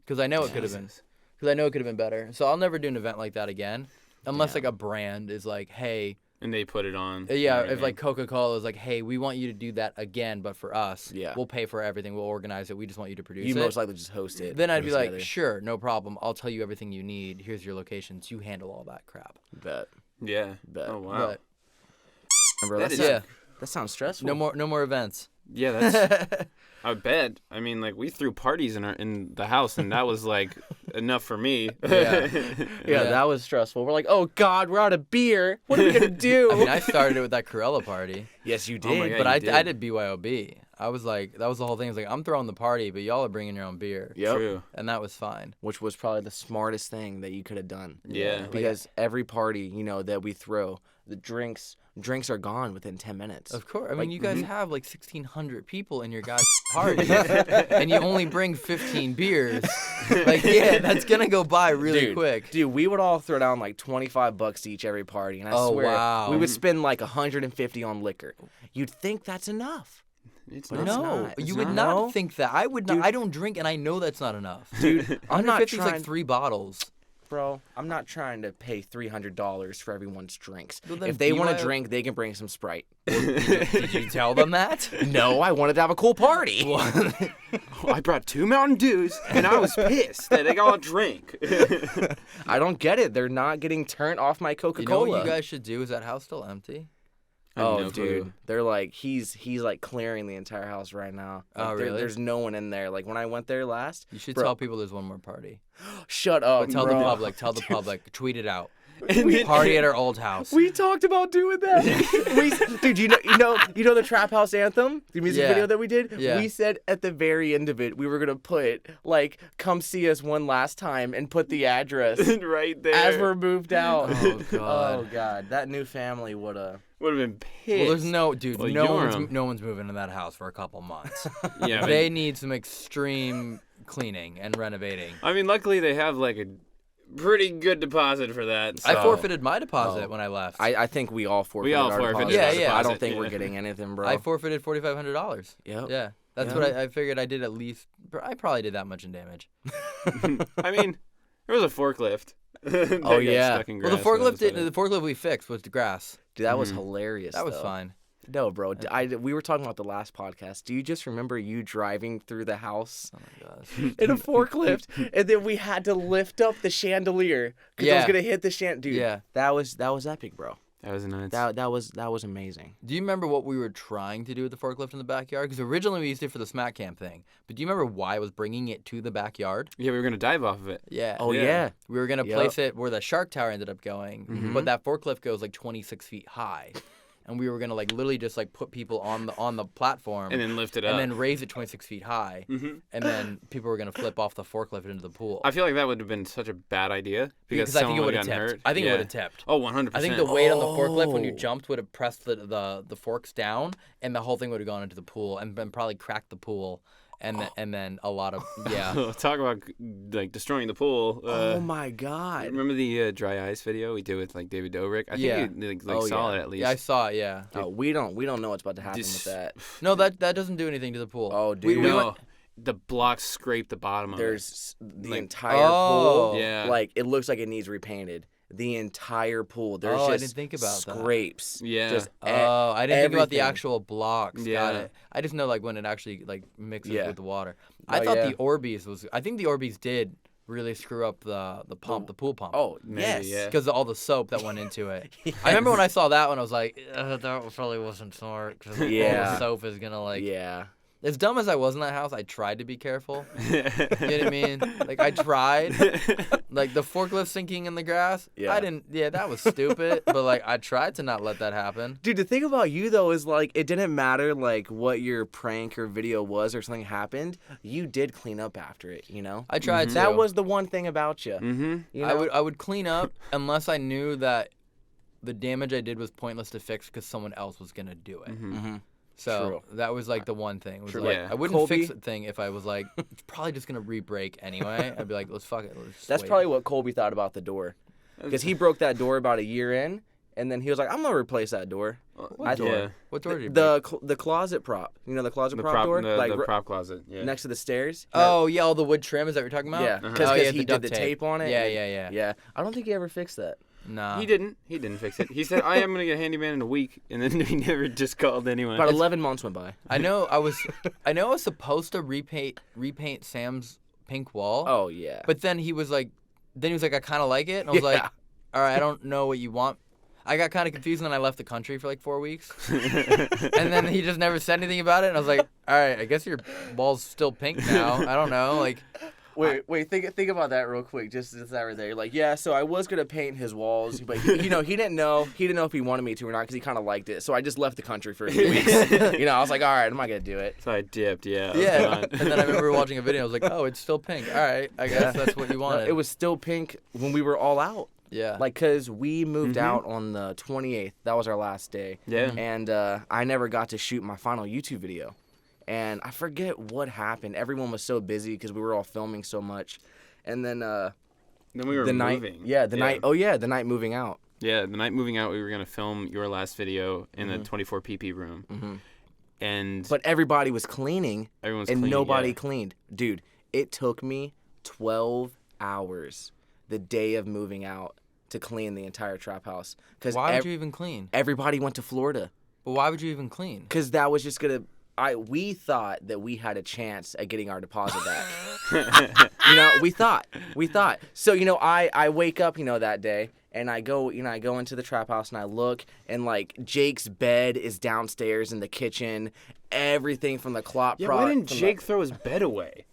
Speaker 1: because I know it could have been.
Speaker 3: Jesus.
Speaker 1: Because I know it could have been better. So I'll never do an event like that again, unless
Speaker 2: Yeah.
Speaker 1: like a brand is like, hey.
Speaker 3: And they put it on.
Speaker 1: Yeah,
Speaker 3: and
Speaker 1: if like
Speaker 3: everything.
Speaker 1: Coca-Cola is like, hey, we want you to do that again, but for us,
Speaker 2: Yeah.
Speaker 1: we'll pay for everything, we'll organize it, we just want you to produce
Speaker 2: You
Speaker 1: it.
Speaker 2: most likely just host it.
Speaker 1: Then I'd
Speaker 2: put
Speaker 1: be
Speaker 2: it
Speaker 1: like,
Speaker 2: together.
Speaker 1: sure, no problem. I'll tell you everything you need. Here's your locations. You handle all that crap.
Speaker 2: Bet.
Speaker 3: Yeah.
Speaker 2: Bet.
Speaker 3: Oh wow.
Speaker 1: But
Speaker 2: Bro,
Speaker 3: That
Speaker 2: that
Speaker 3: is-
Speaker 2: sounds,
Speaker 1: yeah,
Speaker 2: that sounds stressful.
Speaker 1: no more events.
Speaker 3: Yeah, that's. I bet. I mean, like we threw parties in the house, and that was like enough for me.
Speaker 1: Yeah.
Speaker 2: Yeah,
Speaker 1: Yeah.
Speaker 2: that was stressful. We're like, oh God, we're out of beer. What are we gonna do?
Speaker 1: I mean, I started it with that Cruella party,
Speaker 2: yes, you
Speaker 3: Oh my
Speaker 2: did.
Speaker 3: God.
Speaker 1: but
Speaker 3: you
Speaker 1: I
Speaker 3: did.
Speaker 1: did BYOB. I was like, that was the whole thing. I was like, I'm throwing the party, but y'all are bringing your own beer,
Speaker 2: Yep.
Speaker 3: True.
Speaker 1: and that was fine.
Speaker 2: Which was probably the smartest thing that you could have done.
Speaker 3: Yeah.
Speaker 1: Like,
Speaker 2: Because every party, that we throw, the drinks are gone within 10 minutes.
Speaker 1: Of course. I mean,
Speaker 2: Like,
Speaker 1: you guys have like 1,600 people in your guys' party, and you only bring 15 beers. Like, yeah, that's gonna go by really quick.
Speaker 2: Dude, we would all throw down like $25 each every party, and I
Speaker 1: Oh,
Speaker 2: swear
Speaker 1: wow.
Speaker 2: we would spend like $150 on liquor. You'd think that's enough,
Speaker 3: It's
Speaker 2: But
Speaker 3: not.
Speaker 2: it's
Speaker 1: No,
Speaker 2: not. It's
Speaker 1: you would
Speaker 2: not.
Speaker 1: not think that. I would not.
Speaker 2: Dude.
Speaker 1: I don't drink, and I know that's not enough.
Speaker 2: dude. I'm not
Speaker 1: 150 is
Speaker 2: trying,
Speaker 1: like 3 bottles.
Speaker 2: bro. I'm not trying to pay $300 for everyone's drinks.
Speaker 1: Well, then
Speaker 2: If they want
Speaker 1: BYO
Speaker 2: to drink, they can bring some Sprite.
Speaker 1: Did you tell them that?
Speaker 2: No, I wanted to have a cool party.
Speaker 3: I brought 2 Mountain Dews, and I was pissed that they got a drink.
Speaker 2: I don't get it. They're not getting turned off my
Speaker 1: You know
Speaker 2: Coca-Cola.
Speaker 1: what you guys should do? Is that house still empty?
Speaker 3: I have
Speaker 2: Oh,
Speaker 3: no
Speaker 2: dude,
Speaker 3: clue.
Speaker 2: they're like he's like clearing the entire house right now. Like,
Speaker 1: Oh, really?
Speaker 2: There's no one in there. Like when I went there last,
Speaker 1: You should
Speaker 2: Bro.
Speaker 1: tell people there's one more party.
Speaker 2: shut up,
Speaker 1: But tell
Speaker 2: bro.
Speaker 1: the public. Tell the public. Tweet it out.
Speaker 3: And then-
Speaker 1: Party at our old house.
Speaker 2: We talked about doing that. Dude, you know the Trap House anthem, the music
Speaker 1: Yeah.
Speaker 2: video that we did.
Speaker 1: Yeah.
Speaker 2: We said at the very end of it, we were gonna put like, "Come see us one last time," and put the address
Speaker 3: right there.
Speaker 2: as we're moved out.
Speaker 1: Oh, God.
Speaker 2: Oh God, that new family woulda.
Speaker 3: would have been pissed.
Speaker 1: Well, there's no dude.
Speaker 3: Well,
Speaker 1: no
Speaker 3: you're
Speaker 1: one's moving to that house for a couple months.
Speaker 3: Yeah, but-
Speaker 1: They need some extreme cleaning and renovating.
Speaker 3: I mean, luckily they have like a pretty good deposit for that.
Speaker 1: I
Speaker 3: so-
Speaker 1: forfeited my deposit
Speaker 2: Oh.
Speaker 1: when I left.
Speaker 2: I think we all forfeited
Speaker 3: all
Speaker 2: our
Speaker 3: forfeited
Speaker 2: deposit.
Speaker 1: our
Speaker 2: I don't
Speaker 3: deposit,
Speaker 2: think
Speaker 3: yeah.
Speaker 2: we're getting anything, bro.
Speaker 1: I forfeited $4,500.
Speaker 2: Yep.
Speaker 1: Yeah, that's
Speaker 2: Yeah.
Speaker 1: what I figured. I did at least. I probably did that much in damage.
Speaker 3: I mean, there was a forklift. that
Speaker 2: Oh,
Speaker 3: got
Speaker 2: yeah.
Speaker 3: stuck in
Speaker 1: Well, the
Speaker 3: grass, so
Speaker 1: forklift
Speaker 3: that's
Speaker 1: the forklift we fixed was the grass.
Speaker 2: Dude, that was hilarious.
Speaker 1: That was
Speaker 2: though.
Speaker 1: fine.
Speaker 2: No, bro. We were talking about the last podcast. Do you just remember you driving through the house
Speaker 1: Oh my gosh.
Speaker 2: in a forklift, and then we had to lift up the chandelier because it was
Speaker 1: Yeah.
Speaker 2: gonna hit the Dude,
Speaker 1: Yeah.
Speaker 2: that was epic, bro.
Speaker 3: That was nuts.
Speaker 2: That was amazing.
Speaker 1: Do you remember what we were trying to do with the forklift in the backyard? Because originally we used it for the smack camp thing. But do you remember why I was bringing it to the backyard?
Speaker 3: Yeah, we were gonna dive off of it.
Speaker 1: Yeah.
Speaker 2: Oh
Speaker 3: Yeah.
Speaker 2: yeah.
Speaker 1: We were gonna
Speaker 2: Yep.
Speaker 1: place it where the shark tower ended up going, but that forklift goes like 26 feet high. and we were gonna like literally just like put people on the platform
Speaker 3: And then lift it up.
Speaker 1: and then raise it 26 feet high, and then people were gonna flip off the forklift into the pool.
Speaker 3: I feel like that would have been such a bad idea because
Speaker 1: I think it
Speaker 3: would
Speaker 1: would
Speaker 3: have
Speaker 1: have
Speaker 3: gotten
Speaker 1: tipped.
Speaker 3: hurt.
Speaker 1: I think it would have tipped.
Speaker 3: Oh, 100%.
Speaker 1: I think the weight on the forklift when you
Speaker 2: Oh.
Speaker 1: jumped would have pressed the forks down, and the whole thing would have gone into the pool and then probably cracked the pool, and then a lot of
Speaker 3: Talk about like destroying the pool.
Speaker 2: Oh my God.
Speaker 3: Remember the dry ice video we did with like David Dobrik? I think you like, saw it at least.
Speaker 1: Yeah, I saw it. Yeah.
Speaker 2: Oh, we don't know what's about to happen
Speaker 3: Just-
Speaker 2: with that.
Speaker 1: No, that doesn't do anything to the pool.
Speaker 2: Oh, dude.
Speaker 1: We
Speaker 3: No,
Speaker 1: went-
Speaker 3: the blocks scraped the bottom of
Speaker 2: There's the
Speaker 3: Like-
Speaker 2: entire
Speaker 1: Oh.
Speaker 2: pool.
Speaker 3: Yeah.
Speaker 2: Like it looks like it needs repainted. The entire pool. There's
Speaker 1: Oh, I
Speaker 2: just
Speaker 1: didn't think about that.
Speaker 2: scrapes.
Speaker 3: Yeah.
Speaker 2: Just
Speaker 1: Oh, I didn't think about the
Speaker 2: everything.
Speaker 1: actual blocks. Got
Speaker 3: Yeah.
Speaker 1: it. I just know like when it actually like mixes
Speaker 2: Yeah.
Speaker 1: with the water. I
Speaker 2: Oh,
Speaker 1: thought
Speaker 2: yeah.
Speaker 1: the Orbeez was. I think the Orbeez did really screw up the pump, the pool pump.
Speaker 2: Oh,
Speaker 3: Maybe,
Speaker 2: yes.
Speaker 3: yeah.
Speaker 1: Because of all the soap that went into it. I remember when I saw that one, I was like, that probably wasn't smart. Because all
Speaker 2: Yeah.
Speaker 1: the soap is gonna like.
Speaker 2: Yeah.
Speaker 1: As dumb as I was in that house, I tried to be careful. You know what I mean? Like I tried. Like the forklift sinking in the grass.
Speaker 2: Yeah.
Speaker 1: I didn't. Yeah, that was stupid. But like I tried to not let that happen.
Speaker 2: Dude, the thing about you though is like it didn't matter like what your prank or video was or something happened. You did clean up after it, you know?
Speaker 1: I tried to.
Speaker 2: That was the one thing about you.
Speaker 3: Mm-hmm.
Speaker 2: You know?
Speaker 1: I would clean up unless I knew that the damage I did was pointless to fix because someone else was gonna do it.
Speaker 2: Mhm.
Speaker 1: So
Speaker 2: True.
Speaker 1: that was like the one thing. It was
Speaker 2: True.
Speaker 1: like
Speaker 3: Yeah.
Speaker 1: I wouldn't
Speaker 2: Colby-
Speaker 1: fix the thing if I was like it's probably just gonna re-break anyway. I'd be like, let's fuck it. Let's just
Speaker 2: That's
Speaker 1: wait.
Speaker 2: probably what Colby thought about the door. Because he broke that door about a year in, and then he was like, I'm going to replace that door.
Speaker 1: What
Speaker 2: I
Speaker 1: door?
Speaker 3: Yeah.
Speaker 1: What door did you break?
Speaker 2: The closet prop. You know the closet
Speaker 3: The
Speaker 2: prop,
Speaker 3: prop,
Speaker 2: door?
Speaker 3: the,
Speaker 2: like
Speaker 3: the prop closet. Yeah.
Speaker 2: next to the stairs?
Speaker 1: Oh yeah, all the wood trim. Is that what you're talking about?
Speaker 2: Yeah,
Speaker 3: Uh-huh.
Speaker 2: because
Speaker 1: Oh, yeah,
Speaker 2: he
Speaker 1: the
Speaker 2: did
Speaker 1: duct
Speaker 2: the
Speaker 1: tape.
Speaker 2: tape on it.
Speaker 1: Yeah,
Speaker 2: and-
Speaker 1: yeah.
Speaker 2: Yeah, I don't think he ever fixed that.
Speaker 1: Nah.
Speaker 3: He didn't fix it. He said, I am going to get a handyman in a week. And then he never just called anyone.
Speaker 2: About 11 months went by.
Speaker 1: I know I was supposed to repaint Sam's pink wall.
Speaker 2: Oh, yeah.
Speaker 1: But then he was like, I kind of like it. And I was like,
Speaker 2: Yeah.
Speaker 1: all right, I don't know what you want. I got kind of confused, and then I left the country for like 4 weeks. And then he just never said anything about it. And I was like, all right, I guess your wall's still pink now. I don't know. Like,
Speaker 2: Wait, think about that real quick. Just that right there. Like, yeah, so I was gonna paint his walls, but he didn't know if he wanted me to or not because he kind of liked it. So I just left the country for a few weeks. I was like, all right, I'm not gonna do it.
Speaker 3: So I dipped, yeah.
Speaker 1: yeah. And then I remember watching a video. I was like, oh, it's still pink. All right, I guess that's what you wanted.
Speaker 2: It was still pink when we were all out.
Speaker 1: yeah.
Speaker 2: Like, cause we moved out on the 28th. That was our last day.
Speaker 3: Yeah.
Speaker 2: And I never got to shoot my final YouTube video. And I forget what happened. Everyone was so busy because we were all filming so much. And then
Speaker 3: Then we were
Speaker 2: the night,
Speaker 3: moving.
Speaker 2: the night moving out.
Speaker 3: Yeah, the night moving out, we were going to film your last video in the 24 PP room.
Speaker 2: Mm-hmm.
Speaker 3: And
Speaker 2: But everybody was cleaning,
Speaker 3: everyone's
Speaker 2: and
Speaker 3: cleaning,
Speaker 2: nobody
Speaker 3: yeah.
Speaker 2: cleaned. Dude, it took me 12 hours the day of moving out to clean the entire trap house. Because
Speaker 1: Why would you even clean?
Speaker 2: everybody went to Florida.
Speaker 1: But why would you even clean?
Speaker 2: Because that was just going to... we thought that we had a chance at getting our deposit back. We thought. So, I wake up, that day, and I go into the trap house and I look, and like Jake's bed is downstairs in the kitchen. Everything from the clock.
Speaker 3: Yeah, why didn't Jake throw his bed away?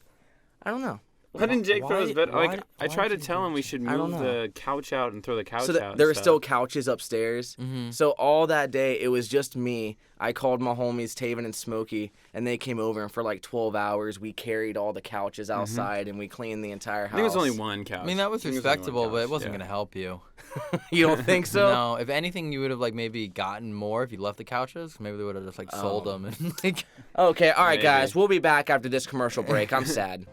Speaker 2: I don't know.
Speaker 3: Why didn't Jake throw his bed?
Speaker 2: why
Speaker 3: I tried to
Speaker 2: did
Speaker 3: tell him we should
Speaker 2: I don't
Speaker 3: move
Speaker 2: know.
Speaker 3: the couch out and throw the couch
Speaker 2: So
Speaker 3: out.
Speaker 2: there were
Speaker 3: and
Speaker 2: still
Speaker 3: stuff.
Speaker 2: couches upstairs.
Speaker 1: Mm-hmm.
Speaker 2: So all that day, it was just me. I called my homies Taven and Smokey, and they came over, and for like 12 hours, we carried all the couches outside, and we cleaned the entire house.
Speaker 3: I think it was only one couch.
Speaker 1: I mean, that was
Speaker 3: I think it only one
Speaker 1: respectable, but it
Speaker 3: couch,
Speaker 1: wasn't
Speaker 3: yeah.
Speaker 1: going to help you.
Speaker 2: You don't think so?
Speaker 1: No, if anything, you would have like maybe gotten more if you left the couches. Maybe they would have just like sold them and like.
Speaker 2: Okay, all right,
Speaker 3: Maybe.
Speaker 2: guys. We'll be back after this commercial break. I'm sad.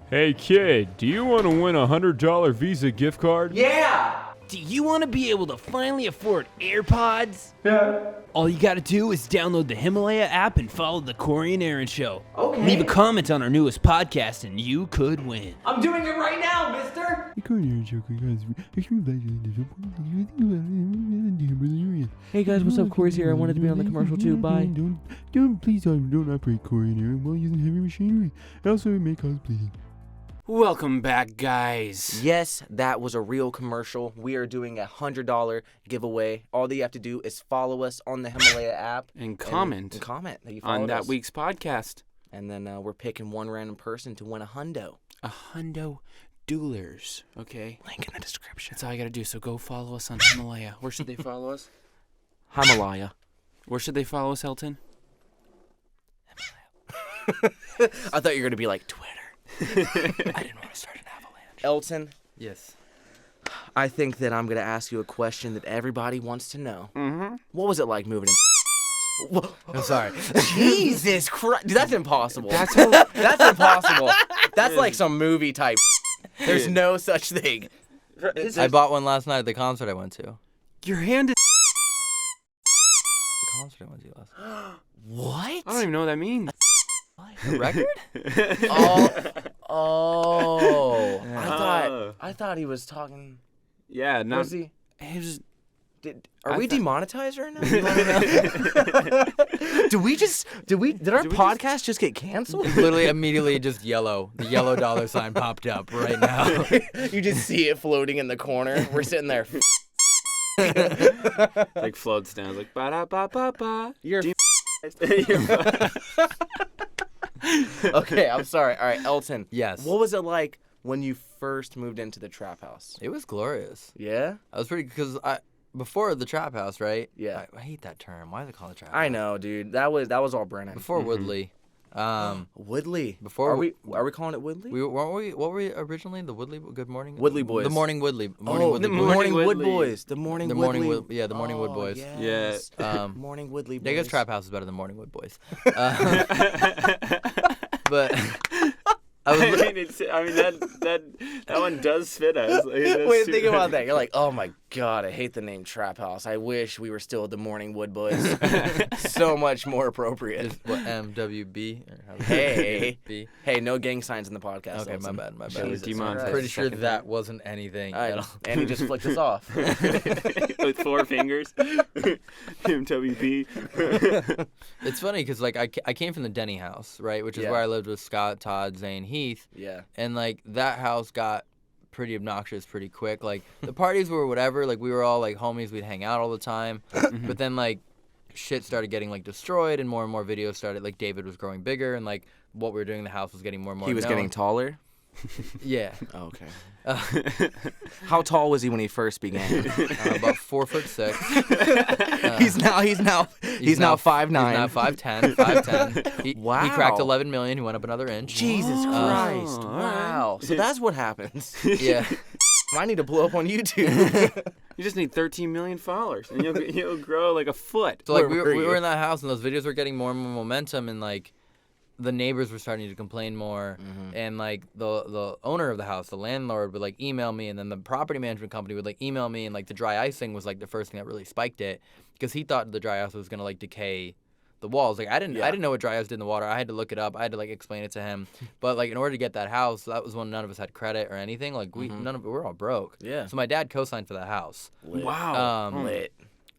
Speaker 4: Hey kid, do you want to win a $100 Visa gift card?
Speaker 5: Do you want to be able to finally afford AirPods? Yeah. All you got to do is download the Himalaya app and follow the Corey and Aaron Show. Okay. Leave a comment on our newest podcast and you could win.
Speaker 6: I'm doing it right now, mister!
Speaker 2: Hey guys, what's up? Corey's here. I wanted to be on the commercial too. Bye.
Speaker 4: Please don't operate Corey and Aaron while using heavy machinery. Also, it may cause bleeding.
Speaker 3: Welcome back, guys.
Speaker 2: Yes, that was a real commercial. We are doing a $100 giveaway. All that you have to do is follow us on the Himalaya app
Speaker 3: And comment
Speaker 2: and comment that you
Speaker 3: on
Speaker 2: followed
Speaker 3: that
Speaker 2: us.
Speaker 3: week's podcast.
Speaker 2: And then we're picking one random person to win a hundo.
Speaker 3: $100 doolars. Okay.
Speaker 2: Link in the description.
Speaker 3: That's all you gotta do. So go follow us on Himalaya. Where should they follow us?
Speaker 2: Himalaya.
Speaker 3: Where should they follow us, Elton?
Speaker 2: I thought you were gonna be like Twitter.
Speaker 1: I didn't want to start an avalanche.
Speaker 2: Elton,
Speaker 1: Yes.
Speaker 2: I think that I'm gonna ask you a question that everybody wants to know.
Speaker 3: Mm-hmm.
Speaker 2: What was it like moving in?
Speaker 1: I'm sorry.
Speaker 2: Jesus Christ, dude, that's impossible.
Speaker 3: That's
Speaker 2: That's impossible. That's like some movie type. There's no such thing.
Speaker 1: I bought one last night at the concert I went to.
Speaker 3: your hand is...
Speaker 1: The concert I went to last night.
Speaker 2: What?
Speaker 3: I don't even know what that means.
Speaker 1: A record?
Speaker 2: Oh.
Speaker 3: Yeah.
Speaker 2: I thought he was talking.
Speaker 3: Yeah, not...
Speaker 2: Was he?
Speaker 3: It was...
Speaker 2: Are
Speaker 3: I
Speaker 2: we
Speaker 3: thought-
Speaker 2: demonetized right now? Did our podcast just get canceled?
Speaker 1: Literally immediately just yellow. The yellow dollar sign popped up right now.
Speaker 2: You just see it floating in the corner. We're sitting there.
Speaker 3: like floats down. Like, ba-da-ba-ba-ba.
Speaker 2: You're okay, I'm sorry. All right, Elton.
Speaker 1: Yes.
Speaker 2: What was it like when you first moved into the trap house?
Speaker 1: It was glorious.
Speaker 2: Yeah?
Speaker 1: I was pretty, because before the trap house, right?
Speaker 2: Yeah.
Speaker 1: I hate that term. Why do they call it trap
Speaker 2: I
Speaker 1: house?
Speaker 2: know, dude. That was all Brennan.
Speaker 1: Before Woodley.
Speaker 2: Woodley.
Speaker 1: Before
Speaker 2: are we calling it Woodley?
Speaker 1: what were we originally? The Woodley Good Morning?
Speaker 2: Woodley Boys.
Speaker 1: The Morning Woodley.
Speaker 2: The
Speaker 1: Woodley Boys.
Speaker 2: Morning Wood
Speaker 3: Woodley.
Speaker 2: Boys. The Morning
Speaker 1: The
Speaker 2: Woodley.
Speaker 1: Morning Wood, yeah, the Morning Wood Boys.
Speaker 2: Yes. Morning Woodley Boys.
Speaker 1: I guess Trap House is better than Morning Wood Boys. But I was
Speaker 3: that one does fit us.
Speaker 2: Wait, think about that. You're like, oh my god, I hate the name Trap House. I wish we were still the Morning Wood Boys. So much more appropriate.
Speaker 1: just what MWB. Or how
Speaker 2: Hey.
Speaker 1: B.
Speaker 2: Hey, no gang signs in the podcast.
Speaker 1: Okay, my
Speaker 2: Elton.
Speaker 1: bad. My bad.
Speaker 2: Jesus
Speaker 3: Demonetized.
Speaker 1: Pretty sure
Speaker 3: Second
Speaker 1: that wasn't anything
Speaker 2: I
Speaker 1: at
Speaker 2: know.
Speaker 1: all.
Speaker 2: And he just flicked us off.
Speaker 3: With 4 fingers. MWB.
Speaker 1: It's funny because like I came from the Denny house, right, which is
Speaker 2: Yeah.
Speaker 1: where I lived with Scott, Todd, Zane, Heath,
Speaker 2: Yeah.
Speaker 1: and like that house got pretty obnoxious pretty quick. Like the parties were whatever, like we were all like homies, we'd hang out all the time, but then like shit started getting like destroyed and more videos started. Like David was growing bigger and like what we were doing in the house was getting more and more.
Speaker 2: He was
Speaker 1: known.
Speaker 2: getting taller.
Speaker 1: Yeah.
Speaker 2: Oh, okay. How tall was he when he first began?
Speaker 1: About 4'6".
Speaker 2: He's now 5'9".
Speaker 1: He's now 5'10". 5'10". He
Speaker 2: Wow.
Speaker 1: cracked 11 million. He went up another inch.
Speaker 2: Jesus Christ!
Speaker 3: all
Speaker 2: Wow. So that's what happens.
Speaker 1: Yeah.
Speaker 2: I need to blow up on YouTube.
Speaker 3: You just need 13 million followers, and you'll grow like a foot.
Speaker 1: So like
Speaker 2: Where
Speaker 1: we
Speaker 2: were
Speaker 1: were
Speaker 2: you?
Speaker 1: in that house and those videos were getting more and more momentum and like the neighbors were starting to complain more and like the owner of the house, the landlord would like email me and then the property management company would like email me and like the dry icing was like the first thing that really spiked it because he thought the dry ice was gonna like decay the walls. Like I didn't know what dry ice did in the water. I had to look it up. I had to like explain it to him. But like in order to get that house, that was when none of us had credit or anything. Like we're all broke.
Speaker 2: Yeah.
Speaker 1: So my dad co-signed for that house.
Speaker 3: Wow.
Speaker 2: Lit.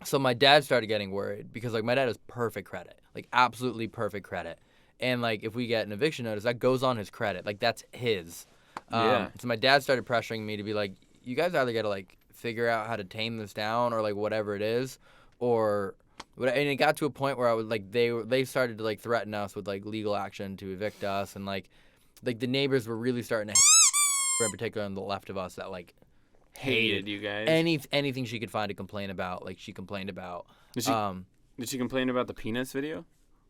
Speaker 1: So my dad started getting worried because like my dad has perfect credit, like absolutely perfect credit, and like if we get an eviction notice, that goes on his credit, like that's his.
Speaker 3: Yeah.
Speaker 1: So my dad started pressuring me to be like, you guys either got to like figure out how to tame this down or like whatever it is, or. And it got to a point where I was like, they started to like threaten us with like legal action to evict us, and like the neighbors were really starting to, in particular on the left of us, that like
Speaker 3: Hated you guys.
Speaker 1: anything she could find to complain about, like she complained about.
Speaker 3: Did she complain about the peanuts video?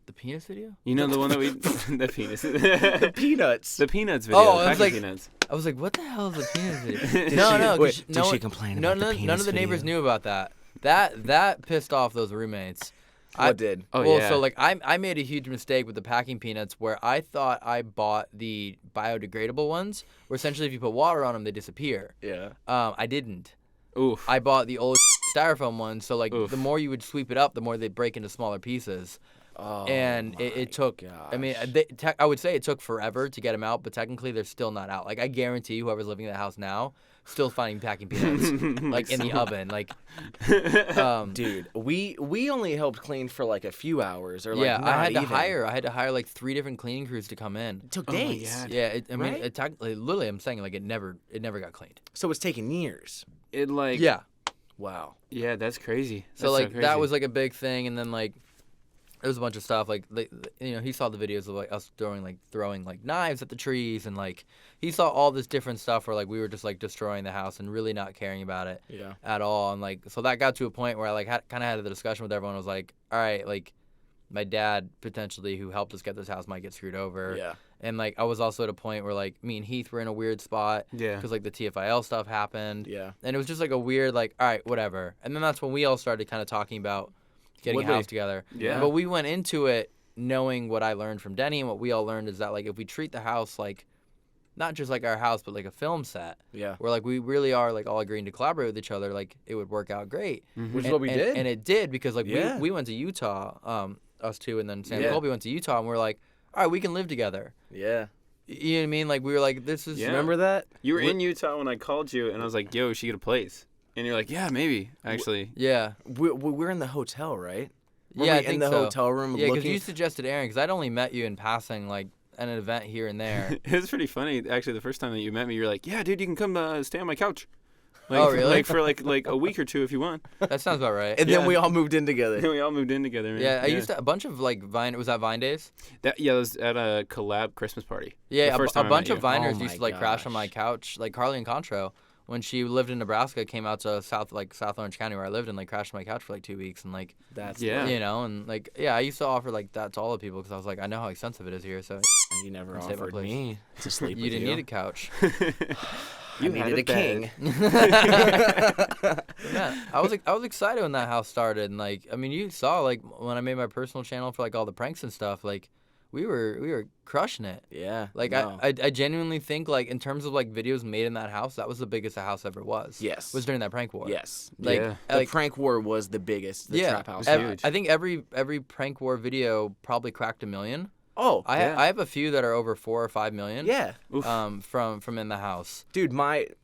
Speaker 1: The penis video?
Speaker 3: You know the one that we the penis.
Speaker 2: Peanuts.
Speaker 3: The peanuts video.
Speaker 1: Oh,
Speaker 3: the
Speaker 1: I was
Speaker 3: packing
Speaker 1: like-
Speaker 3: peanuts.
Speaker 1: I was like, what the hell is a penis video?
Speaker 2: Did
Speaker 1: no,
Speaker 2: she-
Speaker 1: no. 'cause
Speaker 2: wait,
Speaker 1: no
Speaker 2: did she
Speaker 1: one-
Speaker 2: complain
Speaker 1: none,
Speaker 2: about the
Speaker 1: none,
Speaker 2: penis
Speaker 1: none of the neighbors
Speaker 2: video?
Speaker 1: knew about that. That pissed off those roommates.
Speaker 2: What did?
Speaker 3: Oh
Speaker 1: well,
Speaker 3: yeah.
Speaker 1: so like I made a huge mistake with the packing peanuts where I thought I bought the biodegradable ones, where essentially if you put water on them, they disappear.
Speaker 2: Yeah.
Speaker 1: I didn't.
Speaker 3: Oof.
Speaker 1: I bought the old styrofoam ones, so like
Speaker 3: Oof.
Speaker 1: the more you would sweep it up, the more they'd break into smaller pieces.
Speaker 2: Oh,
Speaker 1: And it took, I mean, I would say it took forever to get them out, but technically they're still not out. Like, I guarantee whoever's living in the house now, still finding packing peanuts, like, in the oven. Like,
Speaker 2: dude, we only helped clean for like a few hours, or like
Speaker 1: yeah,
Speaker 2: not
Speaker 1: I had to
Speaker 2: even.
Speaker 1: hire like 3 different cleaning crews to come in.
Speaker 2: It took
Speaker 3: Oh my
Speaker 2: days.
Speaker 3: God.
Speaker 1: Yeah, I mean,
Speaker 2: Right?
Speaker 1: it technically, literally, I'm saying, like, it never got cleaned.
Speaker 2: So it's taking years.
Speaker 3: It like.
Speaker 2: Wow.
Speaker 3: Yeah, that's crazy.
Speaker 1: So,
Speaker 3: That's
Speaker 1: like,
Speaker 3: crazy.
Speaker 1: that was, like, a big thing, and then, like, there was a bunch of stuff like he saw the videos of like us throwing like knives at the trees, and like he saw all this different stuff where like we were just like destroying the house and really not caring about it at all. And like so that got to a point where I like kind of had the discussion with everyone. I was like, all right, like my dad potentially who helped us get this house might get screwed over.
Speaker 2: Yeah.
Speaker 1: And like I was also at a point where like me and Heath were in a weird spot.
Speaker 3: Yeah.
Speaker 1: Because like the TFIL stuff happened.
Speaker 2: Yeah.
Speaker 1: And it was just like a weird like, all right, whatever. And then that's when we all started kind of talking about getting a house together.
Speaker 3: Yeah.
Speaker 1: But we went into it knowing what I learned from Denny, and what we all learned is that like if we treat the house like not just like our house but like a film set, where like we really are like all agreeing to collaborate with each other, like it would work out great.
Speaker 2: Which is what we did.
Speaker 1: And it did, because like we went to Utah, us two, and then Sam and Colby went to Utah, and we're like, all right, we can live together.
Speaker 2: Yeah.
Speaker 1: You know what I mean? Like we were like, this is
Speaker 2: Remember that?
Speaker 3: You were in Utah when I called you, and I was like, yo, we should get a place. And you're like, yeah, maybe, actually.
Speaker 1: Yeah.
Speaker 2: We're in the hotel, right? Were
Speaker 1: Yeah,
Speaker 2: we
Speaker 1: I think
Speaker 2: in the
Speaker 1: so.
Speaker 2: hotel room
Speaker 1: Yeah, because
Speaker 2: looking.
Speaker 1: you suggested Aaron, because I'd only met you in passing, like at an event here and there.
Speaker 3: It was pretty funny, actually. The first time that you met me, you're like, yeah, dude, you can come stay on my couch. Like,
Speaker 1: Oh, really?
Speaker 3: Like for like a week or two if you want.
Speaker 1: That sounds about right.
Speaker 2: And then we all moved in together.
Speaker 3: We all moved in together, man.
Speaker 1: Yeah, I used to, a bunch of like Vine. Was that Vine Days?
Speaker 3: That was at a collab Christmas party.
Speaker 1: Yeah,
Speaker 3: The first
Speaker 1: a
Speaker 3: time I
Speaker 1: bunch
Speaker 3: met
Speaker 1: of
Speaker 3: you.
Speaker 1: Viners
Speaker 2: Oh
Speaker 1: used to
Speaker 2: my
Speaker 1: like crash on
Speaker 2: gosh.
Speaker 1: my couch. Like Carly and Contro, when she lived in Nebraska, came out to South Orange County where I lived, and like crashed on my couch for like 2 weeks, and like
Speaker 2: That's
Speaker 3: Yeah.
Speaker 1: you know, and like I used to offer like that to all the people because I was like, I know how expensive it is here, so
Speaker 2: You never
Speaker 1: Save my
Speaker 2: offered
Speaker 1: place.
Speaker 2: me to sleep
Speaker 1: you
Speaker 2: with
Speaker 1: didn't
Speaker 2: you.
Speaker 1: need a couch.
Speaker 2: You
Speaker 3: had
Speaker 2: needed
Speaker 3: a
Speaker 2: a king.
Speaker 1: Yeah, I was excited when that house started, and like I mean, you saw like when I made my personal channel for like all the pranks and stuff, like we were crushing it.
Speaker 2: Yeah.
Speaker 1: Like
Speaker 2: no.
Speaker 1: I genuinely think like in terms of like videos made in that house, that was the biggest the house ever was.
Speaker 2: Yes.
Speaker 1: Was during that prank war.
Speaker 2: Yes.
Speaker 1: Like,
Speaker 3: Yeah.
Speaker 2: The
Speaker 1: like
Speaker 2: prank war was the biggest. The trap house.
Speaker 3: huge.
Speaker 1: I think every prank war video probably cracked 1 million.
Speaker 2: Oh.
Speaker 1: I have a few that are over 4 or 5 million.
Speaker 2: Yeah.
Speaker 1: From in the house.
Speaker 2: Dude,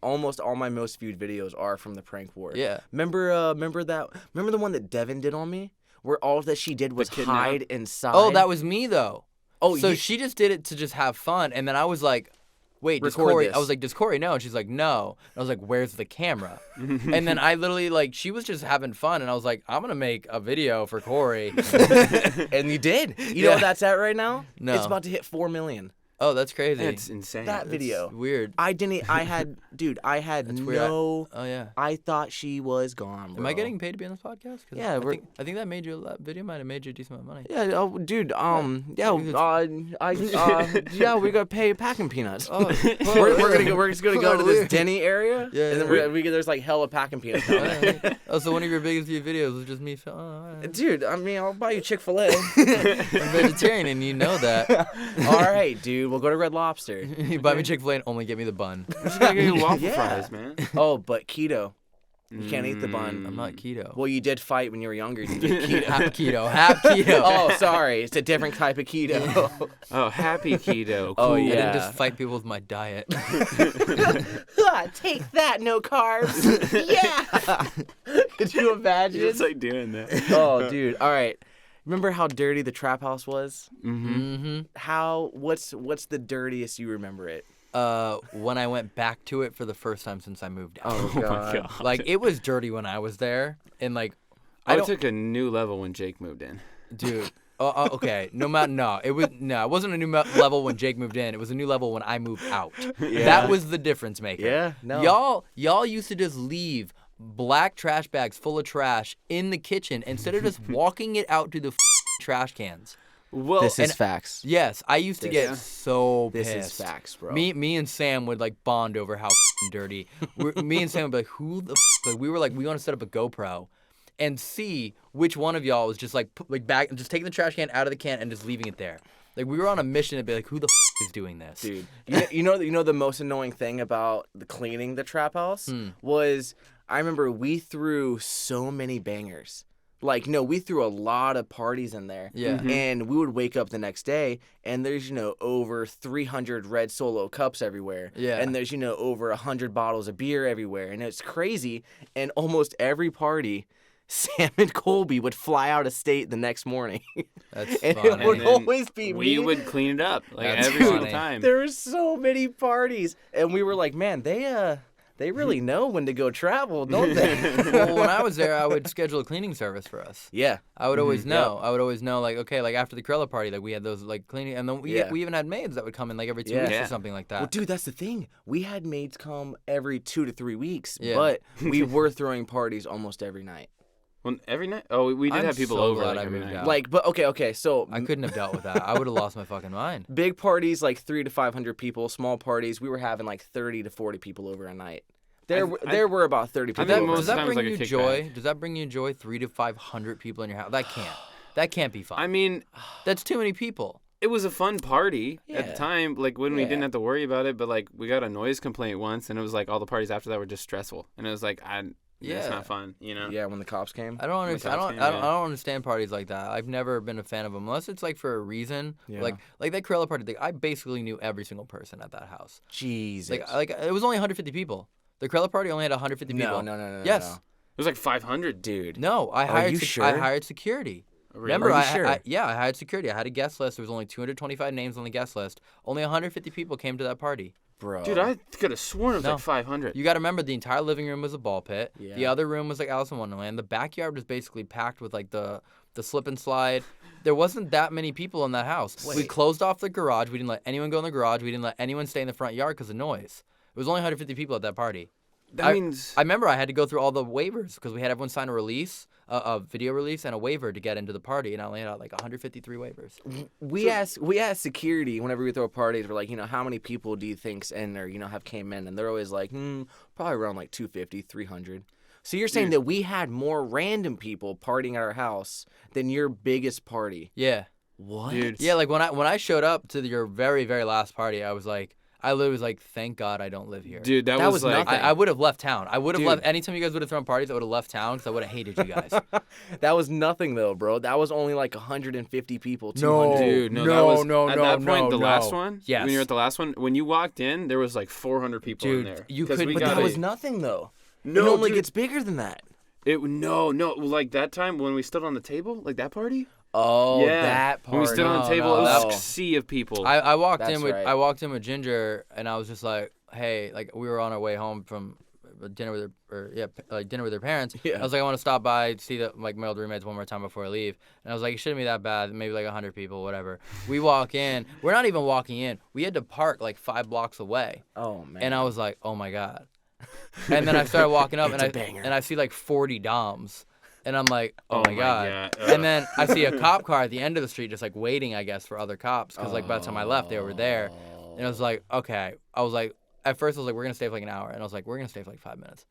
Speaker 2: almost all my most viewed videos are from the prank war.
Speaker 1: Yeah.
Speaker 2: Remember the one that Devin did on me? Where all that she did was
Speaker 3: kidnap?
Speaker 2: hide inside.
Speaker 1: Oh, that was me though.
Speaker 2: Oh,
Speaker 1: so
Speaker 2: you-
Speaker 1: she just did it to just have fun, and then I was like, wait, does
Speaker 2: Record
Speaker 1: Corey?
Speaker 2: this.
Speaker 1: I was like, does Corey know? And she's like, no. And I was like, where's the camera? And then I literally like, she was just having fun, and I was like, I'm gonna make a video for Corey.
Speaker 2: And you did. You know what that's at right now?
Speaker 1: No.
Speaker 2: It's about to hit 4 million.
Speaker 1: Oh, that's crazy.
Speaker 3: It's insane.
Speaker 2: That video.
Speaker 1: Weird.
Speaker 2: I had
Speaker 1: That's weird.
Speaker 2: no.
Speaker 1: Oh yeah.
Speaker 2: I thought she was gone.
Speaker 1: Am I
Speaker 2: bro.
Speaker 1: getting paid to be on this podcast? 'Cause
Speaker 2: Yeah,
Speaker 1: I think that video might have made you a decent amount of money.
Speaker 2: Yeah, oh, dude. We got to pay packing peanuts.
Speaker 1: Oh,
Speaker 2: we're just gonna go to this Denny area.
Speaker 1: Yeah,
Speaker 2: and then there's like hella packing peanuts. down there.
Speaker 1: Oh, so one of your biggest view videos was just me. Oh, all right.
Speaker 2: Dude, I mean, I'll buy you Chick-fil-A.
Speaker 1: I'm vegetarian, and you know that.
Speaker 2: All right, dude. We'll go to Red Lobster.
Speaker 1: You buy me Chick-fil-A and only get me the bun.
Speaker 3: Just gotta get you waffle
Speaker 2: Yeah.
Speaker 3: fries, man.
Speaker 2: Oh, but keto. You can't eat the bun.
Speaker 1: I'm not keto.
Speaker 2: Well, you did fight when you were younger. You did keto.
Speaker 1: Half keto. Half keto.
Speaker 2: Oh, sorry. It's a different type of keto.
Speaker 3: Oh, happy keto. Cool.
Speaker 2: Oh,
Speaker 1: I
Speaker 2: yeah.
Speaker 1: didn't just fight people with my diet.
Speaker 2: Take that, no carbs. Yeah. Could you imagine?
Speaker 3: It's like doing that.
Speaker 2: Oh, dude. All right. Remember how dirty the trap house was?
Speaker 1: Mm-hmm.
Speaker 2: What's the dirtiest you remember it?
Speaker 1: When I went back to it for the first time since I moved out.
Speaker 2: Oh,
Speaker 3: Oh my god.
Speaker 1: Like, it was dirty when I was there. And, like,
Speaker 3: I took a new level when Jake moved in.
Speaker 1: dude. Okay. It wasn't a new level when Jake moved in. It was a new level when I moved out. That was the difference maker.
Speaker 2: Yeah, no.
Speaker 1: Y'all used to just leave black trash bags full of trash in the kitchen instead of just walking it out to the trash cans.
Speaker 3: Well,
Speaker 2: This is facts.
Speaker 1: Yes, I used to get so
Speaker 2: This
Speaker 1: pissed.
Speaker 2: is facts, bro.
Speaker 1: Me and Sam would like bond over how dirty. Me and Sam would be like, who the like, we were like, we want to set up a GoPro and see which one of y'all was just like back and just taking the trash can out of the can and just leaving it there. Like, we were on a mission to be like, who the is doing this?
Speaker 2: Dude, you know the most annoying thing about the cleaning the trap house was I remember we threw so many bangers. Like, no, we threw a lot of parties in there.
Speaker 1: Yeah.
Speaker 2: And we would wake up the next day, and there's, over 300 red Solo cups everywhere.
Speaker 1: Yeah.
Speaker 2: And there's, over 100 bottles of beer everywhere. And it's crazy. And almost every party, Sam and Colby would fly out of state the next morning.
Speaker 1: That's
Speaker 2: And
Speaker 1: funny.
Speaker 2: it would
Speaker 3: And then
Speaker 2: always be
Speaker 3: we
Speaker 2: me.
Speaker 3: would clean it up like
Speaker 1: That's
Speaker 3: every single
Speaker 1: funny.
Speaker 3: time.
Speaker 2: There were so many parties. And we were like, man, they They really know when to go travel, don't they?
Speaker 1: Well, when I was there, I would schedule a cleaning service for us.
Speaker 2: Yeah.
Speaker 1: I would always know. I would always know, like, okay, like after the Cruella party, like we had those like cleaning, and then we even had maids that would come in like every 2 weeks or something like that.
Speaker 2: Well, dude, that's the thing. We had maids come every 2 to 3 weeks,
Speaker 1: Yeah.
Speaker 2: but we were throwing parties almost every night.
Speaker 3: Well, every night? Oh, we did
Speaker 1: I'm
Speaker 3: have people
Speaker 1: so
Speaker 3: over
Speaker 1: glad
Speaker 3: like
Speaker 1: I
Speaker 3: every
Speaker 1: moved
Speaker 3: night.
Speaker 1: out.
Speaker 2: Like, but okay, so
Speaker 1: I couldn't have dealt with that. I would have lost my fucking mind.
Speaker 2: big parties like 300 to 500 people. Small parties, we were having like 30 to 40 people over a night. There were about 30 people.
Speaker 3: think
Speaker 2: over.
Speaker 3: most
Speaker 1: Does that
Speaker 3: times,
Speaker 1: bring
Speaker 3: like, a
Speaker 1: you joy?
Speaker 3: kickback.
Speaker 1: Does that bring you joy? 300 to 500 people in your house? That can't be fun.
Speaker 3: I mean,
Speaker 1: That's too many people.
Speaker 3: it was a fun party at the
Speaker 2: Yeah.
Speaker 3: time, like when we
Speaker 2: Yeah.
Speaker 3: didn't have to worry about it. But like we got a noise complaint once, and it was like all the parties after that were just stressful, and it was like, it's
Speaker 1: Yeah.
Speaker 3: not fun, you know.
Speaker 2: Yeah, when the cops came.
Speaker 1: I don't understand.
Speaker 3: cops came,
Speaker 1: I don't understand parties like that. I've never been a fan of them unless it's like for a reason.
Speaker 2: Yeah.
Speaker 1: Like that Cruella party thing. I basically knew every single person at that house.
Speaker 2: Jesus.
Speaker 1: Like it was only 150 people. The Cruella party only had 150 people.
Speaker 2: No.
Speaker 1: Yes.
Speaker 2: no.
Speaker 3: It was like 500.
Speaker 2: Dude.
Speaker 1: No, I
Speaker 2: Are
Speaker 1: hired.
Speaker 2: you
Speaker 1: I
Speaker 2: sure?
Speaker 1: hired security.
Speaker 3: Really?
Speaker 1: Remember,
Speaker 2: Are you sure?
Speaker 1: I hired security. I had a guest list. There was only 225 names on the guest list. Only 150 people came to that party.
Speaker 2: Bro.
Speaker 3: Dude, I could have sworn it was
Speaker 1: No.
Speaker 3: like 500.
Speaker 1: You got to remember, the entire living room was a ball pit.
Speaker 2: Yeah.
Speaker 1: The other room was like Alice in Wonderland. The backyard was basically packed with like the slip and slide. There wasn't that many people in that house. We
Speaker 2: Wait.
Speaker 1: closed off the garage. We didn't let anyone go in the garage. We didn't let anyone stay in the front yard because of noise. It was only 150 people at that party.
Speaker 3: That means
Speaker 1: I remember I had to go through all the waivers because we had everyone sign a release, a video release, and a waiver to get into the party, and I only had like 153 waivers.
Speaker 2: We asked security whenever we throw parties. We're like, how many people do you think's in or have came in? And they're always like, probably around like 250, 300. So you're saying that we had more random people partying at our house than your biggest party?
Speaker 1: Yeah.
Speaker 2: What?
Speaker 3: Dude.
Speaker 1: Yeah, like when I showed up to your very, very last party, I literally was like, thank God I don't live here.
Speaker 3: Dude, that
Speaker 2: That
Speaker 3: was
Speaker 2: was
Speaker 3: like
Speaker 2: nothing.
Speaker 1: I would have left town. I would have
Speaker 2: Dude.
Speaker 1: left. Anytime you guys would have thrown parties, I would have left town because I would have hated you guys.
Speaker 2: That was nothing though, bro. That was only like 150 people. 200.
Speaker 1: No.
Speaker 3: Dude, no,
Speaker 1: No,
Speaker 3: that was
Speaker 1: no,
Speaker 3: at
Speaker 1: no,
Speaker 3: that point
Speaker 1: no,
Speaker 3: the
Speaker 1: no.
Speaker 3: last one.
Speaker 1: Yes.
Speaker 3: When you were at the last one, when you walked in, there was like 400 people in
Speaker 1: Dude,
Speaker 3: there.
Speaker 1: you
Speaker 3: 'Cause
Speaker 1: could-
Speaker 3: we
Speaker 1: but
Speaker 3: got
Speaker 2: That
Speaker 3: a-
Speaker 2: was nothing though.
Speaker 3: No,
Speaker 2: it normally
Speaker 3: dude.
Speaker 2: gets bigger than that.
Speaker 3: No, like that time when we stood on the table, like that party.
Speaker 2: Oh,
Speaker 3: Yeah.
Speaker 2: that part.
Speaker 3: When we stood on the
Speaker 1: No,
Speaker 3: table,
Speaker 1: no,
Speaker 3: it was
Speaker 2: no.
Speaker 3: a sea of people.
Speaker 1: I walked
Speaker 2: That's
Speaker 1: in with
Speaker 2: right.
Speaker 1: Ginger, and I was just like, hey, like we were on our way home from dinner with dinner with her parents.
Speaker 2: Yeah.
Speaker 1: I was like, I want to stop by, see the like my old roommates one more time before I leave. And I was like, it shouldn't be that bad. Maybe like 100 people, whatever. We walk in. We're not even walking in. We had to park like 5 blocks away.
Speaker 2: Oh man.
Speaker 1: And I was like, oh my God. And then I started walking up,
Speaker 2: It's a banger.
Speaker 1: and I see like 40 Doms. And I'm like, oh, my
Speaker 3: my
Speaker 1: God.
Speaker 3: God.
Speaker 1: And then I see a cop car at the end of the street just like waiting, I guess, for other cops. Because like by the time I left, they were there. And I was like, okay. I was like, at first I was like, we're going to stay for like an hour. And I was like, we're going to stay for like 5 minutes.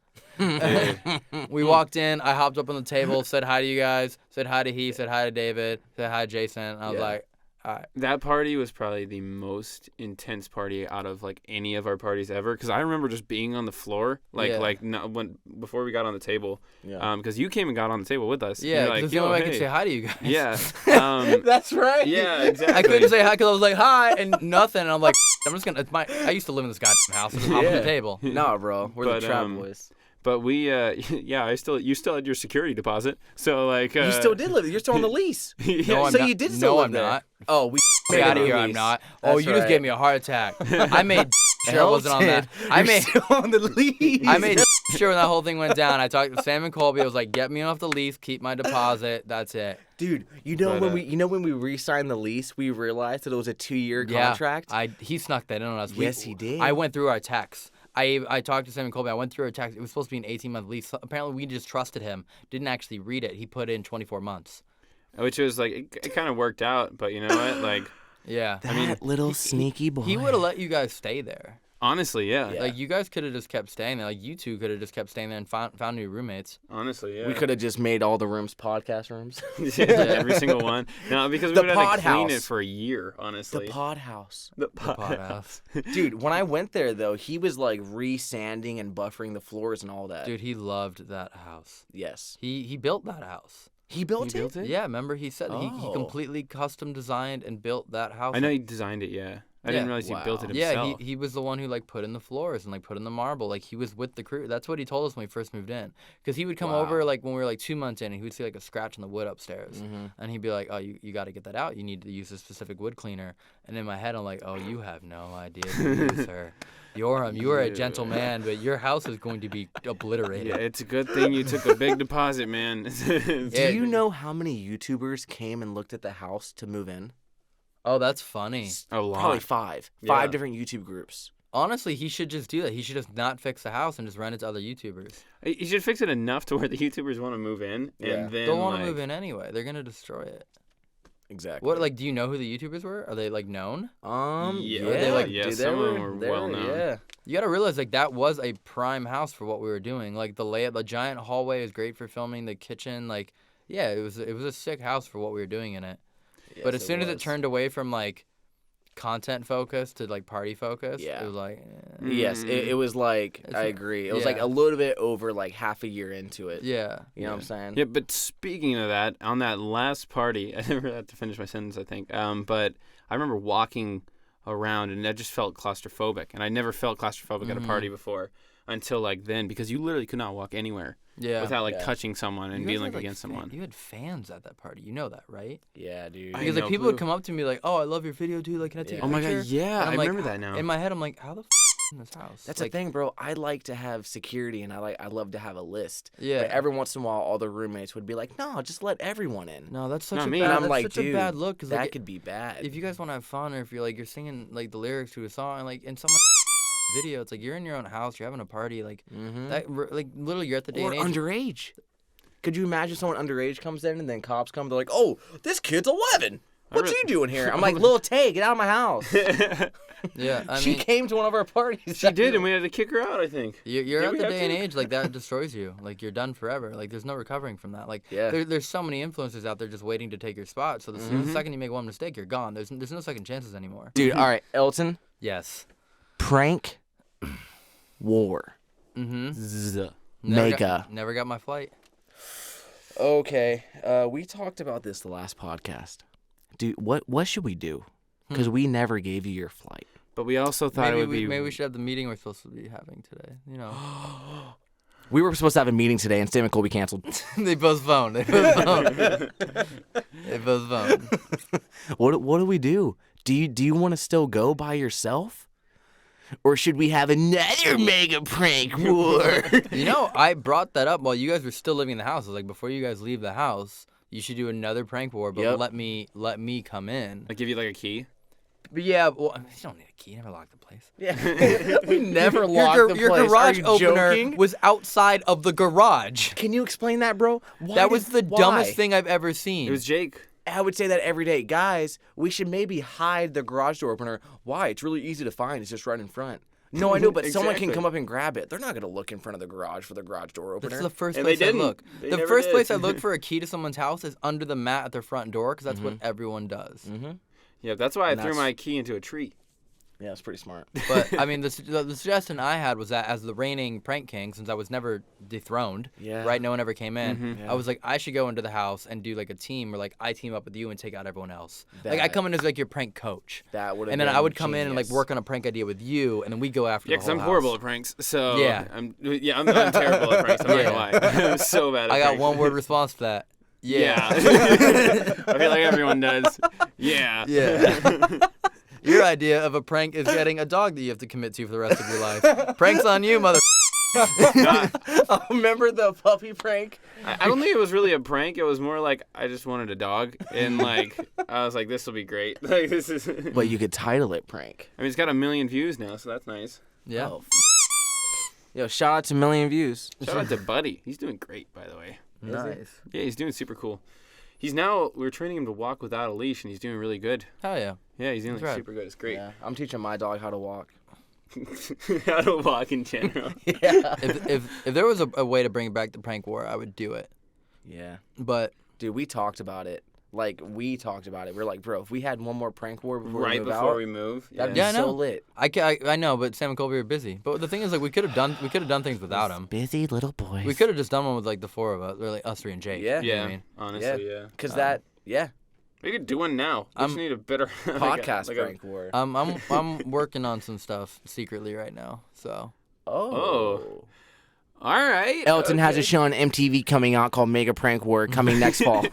Speaker 1: We walked in. I hopped up on the table, said hi to you guys, said hi to he, said hi to David, said hi to Jason. And I was
Speaker 2: Yeah.
Speaker 1: like, all right.
Speaker 3: That party was probably the most intense party out of like any of our parties ever. Because I remember just being on the floor, before we got on the table.
Speaker 2: Yeah.
Speaker 3: Because you came and got on the table with us.
Speaker 1: Yeah,
Speaker 3: You're
Speaker 1: because
Speaker 3: like,
Speaker 1: the only way I
Speaker 3: "Yo,
Speaker 1: could
Speaker 3: hey."
Speaker 1: say hi to you guys.
Speaker 3: Yeah.
Speaker 2: That's right.
Speaker 3: Yeah, exactly.
Speaker 1: I couldn't say hi because I was like, hi, and nothing. And I'm like, I'm just going to, I used to live in this goddamn house. I just hop on
Speaker 2: Yeah.
Speaker 1: the table.
Speaker 2: Nah, bro. We're
Speaker 3: But,
Speaker 2: the trap boys.
Speaker 3: But we, you still had your security deposit. So like,
Speaker 2: You still did live. You're still on the lease.
Speaker 3: Yeah,
Speaker 1: No, I'm
Speaker 2: so
Speaker 1: not.
Speaker 2: you did still
Speaker 1: No,
Speaker 2: live
Speaker 1: I'm
Speaker 2: there.
Speaker 1: not.
Speaker 2: Oh, we
Speaker 1: Get out of
Speaker 2: made
Speaker 1: here,
Speaker 2: a
Speaker 1: I'm
Speaker 2: lease.
Speaker 1: not.
Speaker 2: That's
Speaker 1: Oh, you just
Speaker 2: right.
Speaker 1: gave me a heart attack. I made sure I wasn't on that. I
Speaker 2: You're
Speaker 1: made
Speaker 2: still on the lease.
Speaker 1: I made sure when that whole thing went down. I talked to Sam and Colby. I was like, get me off the lease, keep my deposit. That's it.
Speaker 2: Dude, you know
Speaker 3: But,
Speaker 2: when we re-signed the lease, we realized that it was a 2-year contract.
Speaker 1: He snuck that in on us.
Speaker 2: Yes, he did.
Speaker 1: I went through our texts. I talked to Sam and Colby. I went through our text. It was supposed to be an 18-month lease. Apparently, we just trusted him. Didn't actually read it. He put in 24 months.
Speaker 3: which was like it kind of worked out. But you know what? Like,
Speaker 1: Yeah.
Speaker 2: That little sneaky boy.
Speaker 1: He would have let you guys stay there.
Speaker 3: honestly, yeah.
Speaker 2: Yeah.
Speaker 1: Like, you guys could have just kept staying there. Like, you two could have just kept staying there and found new roommates.
Speaker 3: Honestly, yeah.
Speaker 2: We could have just made all the rooms podcast rooms.
Speaker 3: Yeah, every single one. No, because we
Speaker 2: The
Speaker 3: would have
Speaker 2: pod
Speaker 3: to clean it
Speaker 2: house.
Speaker 3: for a year,
Speaker 2: The
Speaker 3: honestly.
Speaker 2: pod house.
Speaker 3: The
Speaker 1: The pot house.
Speaker 2: Dude, when I went there though, he was like re-sanding and buffering the floors and all that.
Speaker 1: Dude, he loved that house.
Speaker 2: Yes.
Speaker 1: He built that house.
Speaker 2: He built
Speaker 3: He
Speaker 2: it?
Speaker 3: built it?
Speaker 1: Yeah, remember he said he
Speaker 2: Oh.
Speaker 1: completely custom designed and built that house.
Speaker 3: I know he designed it, yeah. I didn't
Speaker 1: Yeah.
Speaker 3: realize he built it
Speaker 2: Wow.
Speaker 1: Yeah,
Speaker 3: himself.
Speaker 1: he was the one who like put in the floors and like put in the marble. Like he was with the crew. That's what he told us when we first moved in. Because he would come
Speaker 2: Wow.
Speaker 1: over like when we were like 2 months in, and he would see like a scratch in the wood upstairs,
Speaker 2: Mm-hmm.
Speaker 1: and he'd be like, "Oh, you got to get that out. You need to use a specific wood cleaner." And in my head, I'm like, "Oh, you have no idea who you use her. Yoram, you are a gentleman, but your house is going to be obliterated.
Speaker 3: Yeah, it's a good thing you took a big deposit, man.
Speaker 2: Do you know how many YouTubers came and looked at the house to move in?
Speaker 1: Oh, that's funny.
Speaker 3: A lot.
Speaker 2: Probably 5.
Speaker 3: Yeah.
Speaker 2: 5 different YouTube groups.
Speaker 1: Honestly, he should just do that. He should just not fix the house and just rent it to other YouTubers.
Speaker 3: You should fix it enough to where the YouTubers want to move in,
Speaker 2: Yeah.
Speaker 3: and then
Speaker 1: They'll want to move in anyway. They're gonna destroy it.
Speaker 2: Exactly.
Speaker 1: What, like, do you know who the YouTubers were? Are they, like, known?
Speaker 3: Yeah,
Speaker 1: they, like,
Speaker 3: yeah,
Speaker 2: dude,
Speaker 3: some of them were well known.
Speaker 2: Yeah.
Speaker 1: You gotta realize, like, that was a prime house for what we were doing. Like, the layout, the giant hallway is great for filming. The kitchen, like, yeah, it was a sick house for what we were doing in it. But as soon as it turned away from, like, content focus to, like, party focus, it was like...
Speaker 2: Yes, it was like, I agree. It was like a little bit over, like, half a year into it.
Speaker 1: Yeah.
Speaker 2: You know what I'm saying?
Speaker 3: Yeah, but speaking of that, on that last party, I never had to finish my sentence, I think. But I remember walking around, and I just felt claustrophobic. And I never felt claustrophobic at a party before until, like, then, because you literally could not walk anywhere without, like, touching someone and being, like, against someone.
Speaker 1: You had fans at that party. You know that, right?
Speaker 2: Yeah, dude.
Speaker 1: Because, like, people would come up to me like, oh, I love your video, dude. Like, can I take a picture?
Speaker 3: Oh, my God, yeah.
Speaker 1: And
Speaker 3: I
Speaker 1: like,
Speaker 3: remember that now.
Speaker 1: In my head, I'm like, how the in this house?
Speaker 2: That's
Speaker 1: like,
Speaker 2: the thing, bro. I like to have security, and I love to have a list.
Speaker 1: Yeah.
Speaker 2: But every once in a while, all the roommates would be like, "No, just let everyone in."
Speaker 1: No, that's such
Speaker 3: Not
Speaker 1: a
Speaker 3: me.
Speaker 1: bad.
Speaker 2: And I'm
Speaker 1: That's
Speaker 2: like,
Speaker 1: such
Speaker 2: dude,
Speaker 1: a bad look. Cause,
Speaker 2: that
Speaker 1: like,
Speaker 2: could be bad.
Speaker 1: if you guys want to have fun, or if you're like you're singing like the lyrics to a song, and like in someone's video, it's like you're in your own house, you're having a party, like that, like literally you're at the day
Speaker 2: or
Speaker 1: and age.
Speaker 2: underage. Could you imagine someone underage comes in and then cops come? They're like, "Oh, this kid's 11. What's he doing here?" I'm like, "Lil Tay, get out of my house."
Speaker 1: Yeah, I
Speaker 2: She
Speaker 1: mean,
Speaker 2: came to one of our parties.
Speaker 3: She did, and we had to kick her out, I think.
Speaker 1: you're
Speaker 3: Did
Speaker 1: at
Speaker 3: we
Speaker 1: the
Speaker 3: have
Speaker 1: day and
Speaker 3: to?
Speaker 1: age like that destroys you. Like you're done forever. Like there's no recovering from that. Like there's so many influencers out there just waiting to take your spot. So the second you make one mistake, you're gone. There's no second chances anymore.
Speaker 2: Dude, all right, Elton,
Speaker 1: Yes.
Speaker 2: prank war. Mega.
Speaker 1: Never got my flight.
Speaker 2: Okay, we talked about this the last podcast. Dude, what should we do? Because we never gave you your flight.
Speaker 3: But we also thought it would be...
Speaker 1: Maybe we should have the meeting we're supposed to be having today. You know.
Speaker 2: We were supposed to have a meeting today, and Sam and Colby canceled.
Speaker 1: They postponed. They postponed.
Speaker 2: What do we do? Do you want to still go by yourself? Or should we have another mega prank war?
Speaker 1: You know, I brought that up while you guys were still living in the house. I was like, before you guys leave the house, you should do another prank war, but let me come in.
Speaker 3: Like, give you, like, a key?
Speaker 1: But yeah, well, you don't need a key. You never lock the place.
Speaker 2: Yeah. We never locked the place.
Speaker 1: Your garage
Speaker 2: Are you
Speaker 1: opener
Speaker 2: joking?
Speaker 1: was outside of the garage.
Speaker 2: Can you explain that, bro?
Speaker 1: That was the dumbest thing I've ever seen.
Speaker 3: It was Jake.
Speaker 2: I would say that every day. Guys, we should maybe hide the garage door opener. Why? It's really easy to find. It's just right in front. No, I know, but someone can
Speaker 3: Exactly.
Speaker 2: come up and grab it. They're not going to look in front of the garage for the garage door opener.
Speaker 1: That's the first
Speaker 3: And
Speaker 1: place
Speaker 3: they
Speaker 1: I
Speaker 3: didn't.
Speaker 1: look.
Speaker 3: They
Speaker 1: The
Speaker 3: never
Speaker 1: first
Speaker 3: did.
Speaker 1: place I look for a key to someone's house is under the mat at their front door, because that's what everyone does.
Speaker 3: Yeah, that's why I
Speaker 2: And
Speaker 3: threw
Speaker 2: that's-
Speaker 3: my key into a tree.
Speaker 2: Yeah, it's pretty smart.
Speaker 1: But I mean, the suggestion I had was that as the reigning prank king, since I was never dethroned, right? No one ever came in. I was like, I should go into the house and do like a team, where like I team up with you and take out everyone else. Like I come in as like your prank coach.
Speaker 2: That would have.
Speaker 1: And then I would come in and like work on a prank idea with you, and then we go after.
Speaker 3: Yeah,
Speaker 1: the
Speaker 3: because
Speaker 1: whole
Speaker 3: I'm
Speaker 1: house.
Speaker 3: horrible at pranks. So
Speaker 1: Yeah.
Speaker 3: I'm terrible at pranks. I'm not gonna lie. I'm so bad at
Speaker 1: I got
Speaker 3: pranks.
Speaker 1: one word response to that.
Speaker 3: Yeah. I feel like everyone does. Yeah.
Speaker 1: Yeah. Your idea of a prank is getting a dog that you have to commit to for the rest of your life. Prank's on you, mother.
Speaker 2: Remember the puppy prank?
Speaker 3: I don't think it was really a prank. It was more like I just wanted a dog, and like I was like, this will be great. Like this is.
Speaker 2: Well, you could title it prank.
Speaker 3: I mean, it's got 1 million views now, so that's nice.
Speaker 1: Yeah.
Speaker 2: Oh, Yo, shout out to Million Views.
Speaker 3: Shout out to Buddy. He's doing great, by the way.
Speaker 1: Nice.
Speaker 3: Yeah, he's doing super cool. We're training him to walk without a leash, and he's doing really good.
Speaker 1: Hell yeah.
Speaker 3: Yeah, he's doing
Speaker 1: That's right.
Speaker 3: super good. It's great.
Speaker 2: Yeah, I'm teaching my dog how to walk.
Speaker 3: How to walk in general.
Speaker 2: Yeah.
Speaker 1: If there was a way to bring back the prank war, I would do it.
Speaker 2: Yeah.
Speaker 1: But
Speaker 2: Dude, we talked about it. We're like, bro, if we had one more prank war before
Speaker 3: Right
Speaker 2: we move
Speaker 3: before
Speaker 2: out,
Speaker 3: we move.
Speaker 2: that'd
Speaker 1: Yeah, I
Speaker 2: be so
Speaker 1: know.
Speaker 2: lit.
Speaker 1: I know, but Sam and Colby are busy. But the thing is, like, we could have done things without him.
Speaker 2: Busy little boys.
Speaker 1: We could have just done one with like the four of us, or like us three and Jake.
Speaker 2: Yeah.
Speaker 1: You know
Speaker 3: Yeah,
Speaker 1: what I mean?
Speaker 3: honestly, yeah.
Speaker 2: Because
Speaker 3: We could do one now. We just need a better
Speaker 2: podcast
Speaker 3: like a-
Speaker 2: prank war.
Speaker 1: I'm working on some stuff secretly right now. So
Speaker 2: Oh.
Speaker 3: All right.
Speaker 2: Elton has a
Speaker 3: okay.
Speaker 2: show on MTV coming out called Mega Prank War coming next fall.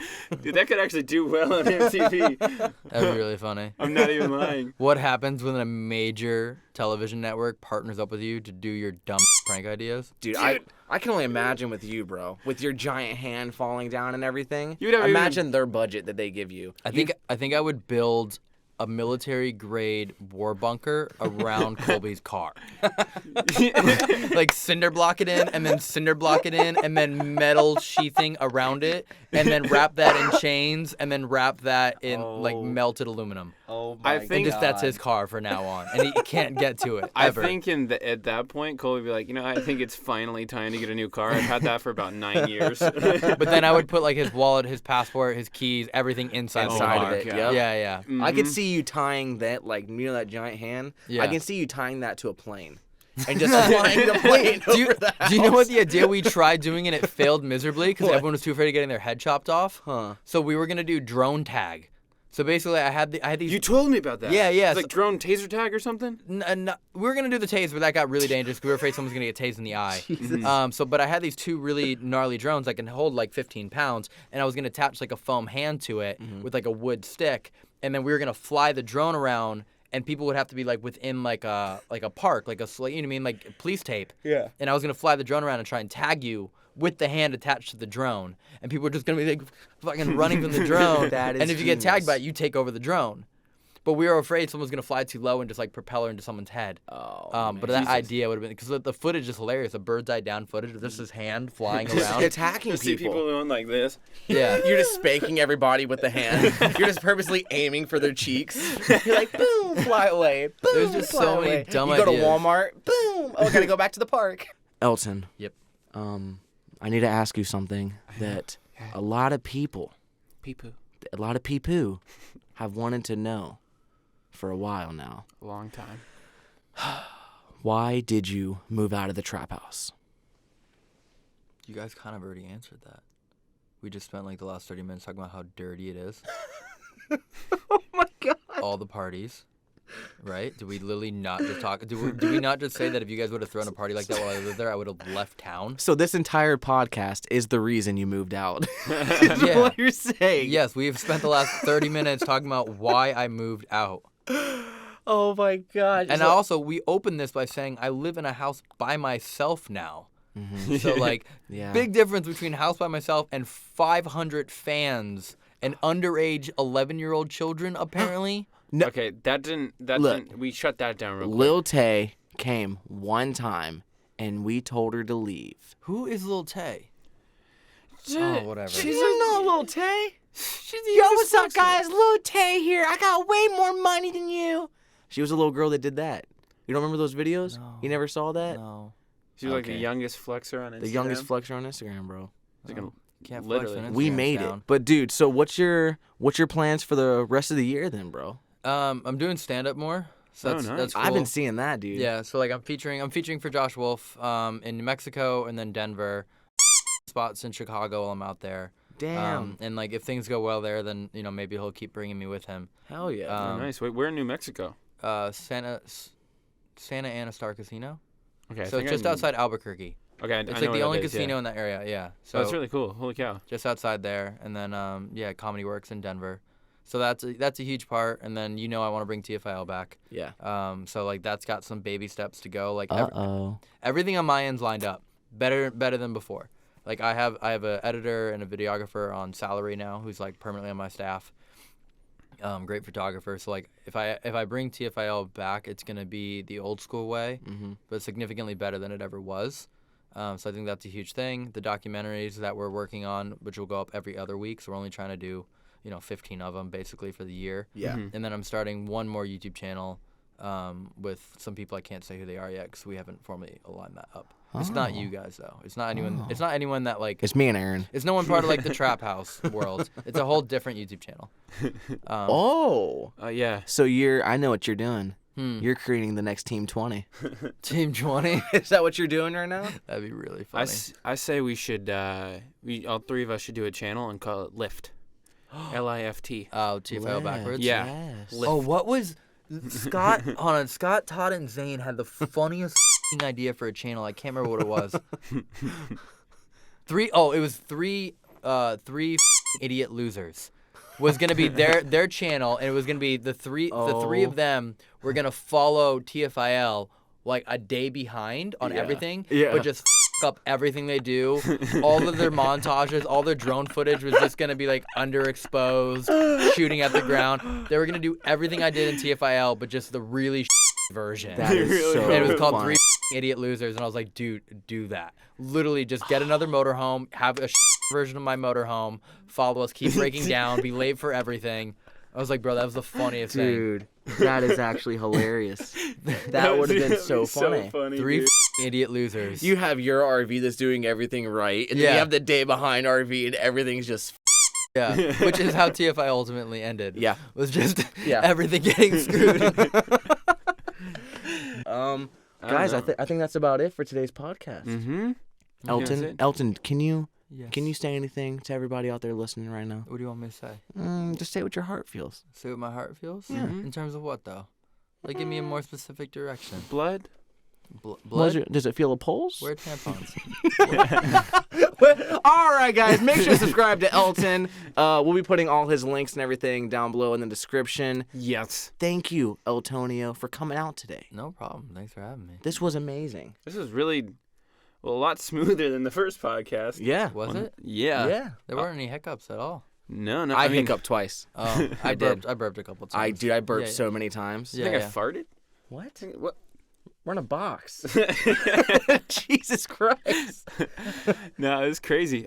Speaker 3: Dude, that could actually do well on MTV.
Speaker 1: That'd be really funny.
Speaker 3: I'm not even lying.
Speaker 1: What happens when a major television network partners up with you to do your dumb prank ideas?
Speaker 2: Dude, I can only imagine with you, bro, with your giant hand falling down and everything.
Speaker 3: You'd have
Speaker 2: imagine their budget that they give you.
Speaker 1: I think I would build a military-grade war bunker around Colby's car. Like cinder block it in, and then cinder block it in, and then metal sheathing around it, and then wrap that in chains, and then wrap that in like melted aluminum.
Speaker 2: Oh
Speaker 3: I
Speaker 2: my
Speaker 3: think-
Speaker 1: And just that's his car for now on, and he can't get to it
Speaker 3: I
Speaker 1: ever.
Speaker 3: think at that point, Cole would be like, I think it's finally time to get a new car. I've had that for about 9 years.
Speaker 1: But then I would put like his wallet, his passport, his keys, everything inside the
Speaker 2: Inside
Speaker 1: car.
Speaker 2: of it,
Speaker 3: God.
Speaker 2: yep.
Speaker 1: Yeah.
Speaker 2: I could see you tying that, like, that giant hand.
Speaker 1: Yeah.
Speaker 2: I can see you tying that to a plane. And just flying the plane over the house.
Speaker 1: Do you know what the idea we tried doing and it failed miserably because everyone was too afraid of getting their head chopped off?
Speaker 2: Huh.
Speaker 1: So we were gonna do drone tag. So basically, I had these.
Speaker 3: You told me about that.
Speaker 1: Yeah.
Speaker 3: It's like drone taser tag or something?
Speaker 1: We were gonna do the tase, but that got really dangerous because we were afraid someone was gonna get tased in the eye. But I had these two really gnarly drones that can hold like 15 pounds, and I was gonna attach like a foam hand to it with like a wood stick, and then we were gonna fly the drone around, and people would have to be like within like a park, like you know what I mean, like police tape.
Speaker 2: Yeah.
Speaker 1: And I was gonna fly the drone around and try and tag you with the hand attached to the drone, and people were just gonna be like fucking running from the drone.
Speaker 2: That is
Speaker 1: and if you get
Speaker 2: genius.
Speaker 1: tagged by it, you take over the drone. But we were afraid someone was gonna fly too low and just like propel her into someone's head.
Speaker 2: Oh,
Speaker 1: But that idea would have been because the footage is hilarious. The bird's eye down footage of just his hand flying around.
Speaker 2: attacking
Speaker 3: You see people doing like this.
Speaker 1: Yeah.
Speaker 2: You're just spanking everybody with the hand. You're just purposely aiming for their cheeks. You're like, boom, fly away. Boom,
Speaker 1: There's just
Speaker 2: fly
Speaker 1: so many
Speaker 2: away.
Speaker 1: dumb
Speaker 2: You go to
Speaker 1: ideas.
Speaker 2: Walmart. Boom. Oh, gotta go back to the park. Elton.
Speaker 1: Yep.
Speaker 2: I need to ask you something that a lot of people, a lot of people have wanted to know for a while now.
Speaker 3: A long time.
Speaker 2: Why did you move out of the trap house?
Speaker 1: You guys kind of already answered that. We just spent like the last 30 minutes talking about how dirty it is.
Speaker 2: Oh my God.
Speaker 1: All the parties. Right? Did we literally not just talk? Did we not just say that if you guys would have thrown a party like that while I lived there, I would have left town?
Speaker 2: So this entire podcast is the reason you moved out.
Speaker 1: Yeah.
Speaker 2: What you're saying.
Speaker 1: Yes, we have spent the last 30 minutes talking about why I moved out.
Speaker 2: Oh my God.
Speaker 1: And also, we opened this by saying I live in a house by myself now. So, like,
Speaker 2: Yeah.
Speaker 1: big difference between house by myself and 500 fans and underage 11-year-old children, apparently.
Speaker 2: No.
Speaker 3: Okay,
Speaker 2: Look.
Speaker 3: we shut that down real quick.
Speaker 2: Lil Tay came one time and we told her to leave.
Speaker 1: Who is Lil Tay? Oh, whatever.
Speaker 2: She's not Lil Tay.
Speaker 1: She's
Speaker 2: Yo, what's up, guys? Lil Tay here. I got way more money than you. She was a little girl that did that. You don't remember those videos?
Speaker 1: No.
Speaker 2: You never saw that?
Speaker 1: No.
Speaker 3: She's like the
Speaker 2: Okay.
Speaker 3: youngest flexer on Instagram.
Speaker 2: The youngest flexer on Instagram, bro.
Speaker 3: Like a-
Speaker 1: Can't
Speaker 3: Literally.
Speaker 1: flex when
Speaker 2: We
Speaker 1: Instagram's
Speaker 2: made
Speaker 1: down.
Speaker 2: it. But dude, so what's your plans for the rest of the year then, bro?
Speaker 1: I'm doing stand up more. So that's,
Speaker 3: nice.
Speaker 1: that's cool.
Speaker 2: I've been seeing that, dude.
Speaker 1: Yeah, so like I'm featuring for Josh Wolf in New Mexico and then Denver. Spots in Chicago while I'm out there.
Speaker 2: Damn.
Speaker 1: And like if things go well there, then maybe he'll keep bringing me with him.
Speaker 2: Hell yeah.
Speaker 3: Oh, nice. Wait, we're in New Mexico.
Speaker 1: Santa Ana Star Casino.
Speaker 3: Okay, I
Speaker 1: So
Speaker 3: think
Speaker 1: it's just
Speaker 3: I-
Speaker 1: outside Albuquerque.
Speaker 3: Okay, I
Speaker 1: It's
Speaker 3: know
Speaker 1: like the
Speaker 3: where
Speaker 1: only
Speaker 3: that is, yeah.
Speaker 1: casino in that area. Yeah. So
Speaker 3: Oh, that's really cool. Holy cow.
Speaker 1: just outside there, and then Comedy Works in Denver. So that's a huge part, and then I want to bring TFIL back.
Speaker 2: yeah.
Speaker 1: So like that's got some baby steps to go. Like
Speaker 2: Uh-oh.
Speaker 1: everything on my end's lined up, better than before. Like I have an editor and a videographer on salary now who's like permanently on my staff. Great photographer. So like if I bring TFIL back, it's gonna be the old school way, but significantly better than it ever was. So I think that's a huge thing. The documentaries that we're working on, which will go up every other week, so we're only trying to do 15 of them basically for the year.
Speaker 2: Yeah.
Speaker 1: And then I'm starting one more YouTube channel with some people I can't say who they are yet because we haven't formally aligned that up. It's not you guys though. It's not anyone. It's not anyone that like.
Speaker 2: It's me and Aaron.
Speaker 1: It's no one part of like the Trap House world. It's a whole different YouTube channel.
Speaker 2: Oh.
Speaker 3: Yeah.
Speaker 2: So I know what you're doing. You're creating the next Team 20.
Speaker 1: Team 20.
Speaker 2: Is that what you're doing right now?
Speaker 1: That'd be really funny.
Speaker 3: I say we should, all three of us should do a channel and call it Lift. L-I-F-T.
Speaker 1: Oh, TFIL backwards.
Speaker 3: Yeah.
Speaker 2: Yes.
Speaker 1: Oh, what was Scott? Hold on. Scott, Todd, and Zane had the funniest idea for a channel. I can't remember what it was. It was three idiot losers. Was gonna be their channel, and it was gonna be the three of them were gonna follow TFIL like a day behind on everything, but just up everything they do. All of their montages, all their drone footage was just gonna be like underexposed, shooting at the ground. They were gonna do everything I did in TFIL, but just the really version.
Speaker 2: That is so
Speaker 1: And it was called
Speaker 2: fun.
Speaker 1: 3 Idiot Losers, and I was like, dude, do that. Literally, just get another motorhome, have a version of my motorhome, follow us, keep breaking down, be late for everything. I was like, bro, that was the funniest thing.
Speaker 2: Dude, that is actually hilarious. That would have been so funny.
Speaker 1: 3 Idiot Losers.
Speaker 2: You have your RV that's doing everything right, and then you have the day behind RV, and everything's just.
Speaker 1: Yeah, which is how TFI ultimately ended.
Speaker 2: Yeah.
Speaker 1: Was just everything getting screwed.
Speaker 2: Guys, I think that's about it for today's podcast.
Speaker 3: Mm-hmm.
Speaker 2: Elton, can you
Speaker 1: Yes.
Speaker 2: say anything to everybody out there listening right now?
Speaker 1: What do you want me to say?
Speaker 2: Just say what your heart feels.
Speaker 1: Say what my heart feels?
Speaker 2: Yeah.
Speaker 1: In terms of what, though? Like, give me a more specific direction.
Speaker 3: Blood?
Speaker 1: Blood?
Speaker 2: Does it feel a pulse?
Speaker 1: Wear tampons.
Speaker 2: All right, guys, make sure to subscribe to Elton. We'll be putting all his links and everything down below in the description.
Speaker 3: Yes.
Speaker 2: Thank you, Eltonio, for coming out today.
Speaker 1: No problem. Thanks for having me.
Speaker 2: This was amazing.
Speaker 3: This is really, a lot smoother than the first podcast.
Speaker 2: Yeah.
Speaker 1: Was it?
Speaker 3: Yeah.
Speaker 2: Yeah.
Speaker 1: There weren't any hiccups at all.
Speaker 3: No.
Speaker 2: I
Speaker 3: mean,
Speaker 2: hiccuped twice.
Speaker 1: Oh, I burped a couple times.
Speaker 2: I burped
Speaker 1: Yeah,
Speaker 2: so many times.
Speaker 3: I think I farted.
Speaker 2: What?
Speaker 3: What?
Speaker 2: We're in a box. Jesus Christ.
Speaker 3: No, it's crazy.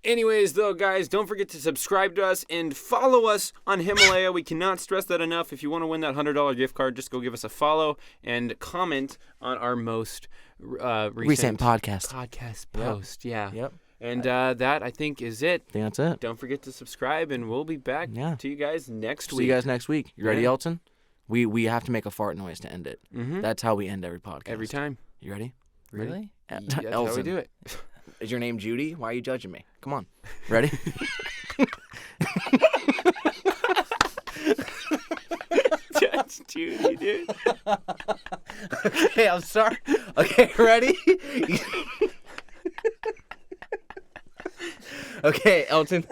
Speaker 3: Anyways, though, guys, don't forget to subscribe to us and follow us on Himalaya. We cannot stress that enough. If you want to win that $100 gift card, just go give us a follow and comment on our most recent
Speaker 2: podcast
Speaker 3: post. Yeah.
Speaker 2: Yep.
Speaker 3: And that, I think, is it.
Speaker 2: I think that's it.
Speaker 3: Don't forget to subscribe, and we'll be back to you guys next week.
Speaker 2: See you guys next week. You ready,
Speaker 3: Yeah.
Speaker 2: Elton? We have to make a fart noise to end it.
Speaker 3: Mm-hmm.
Speaker 2: That's how we end every podcast.
Speaker 3: Every time.
Speaker 2: You ready?
Speaker 1: Really?
Speaker 3: That's how we
Speaker 2: Elton.
Speaker 3: do it.
Speaker 2: Is your name Judy? Why are you judging me? Come on. Ready?
Speaker 3: That's Judy, dude.
Speaker 2: Okay, I'm sorry. Okay, ready? Okay, Elton.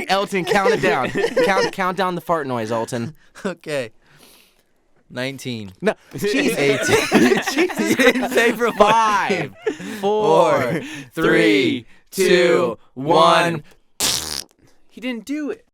Speaker 2: Elton, count it down. Count down the fart noise, Elton.
Speaker 1: Okay. 19.
Speaker 2: No, Jesus.
Speaker 1: 18. You didn't say for
Speaker 2: 5, 4, 3, 2, 1.
Speaker 3: He didn't do it.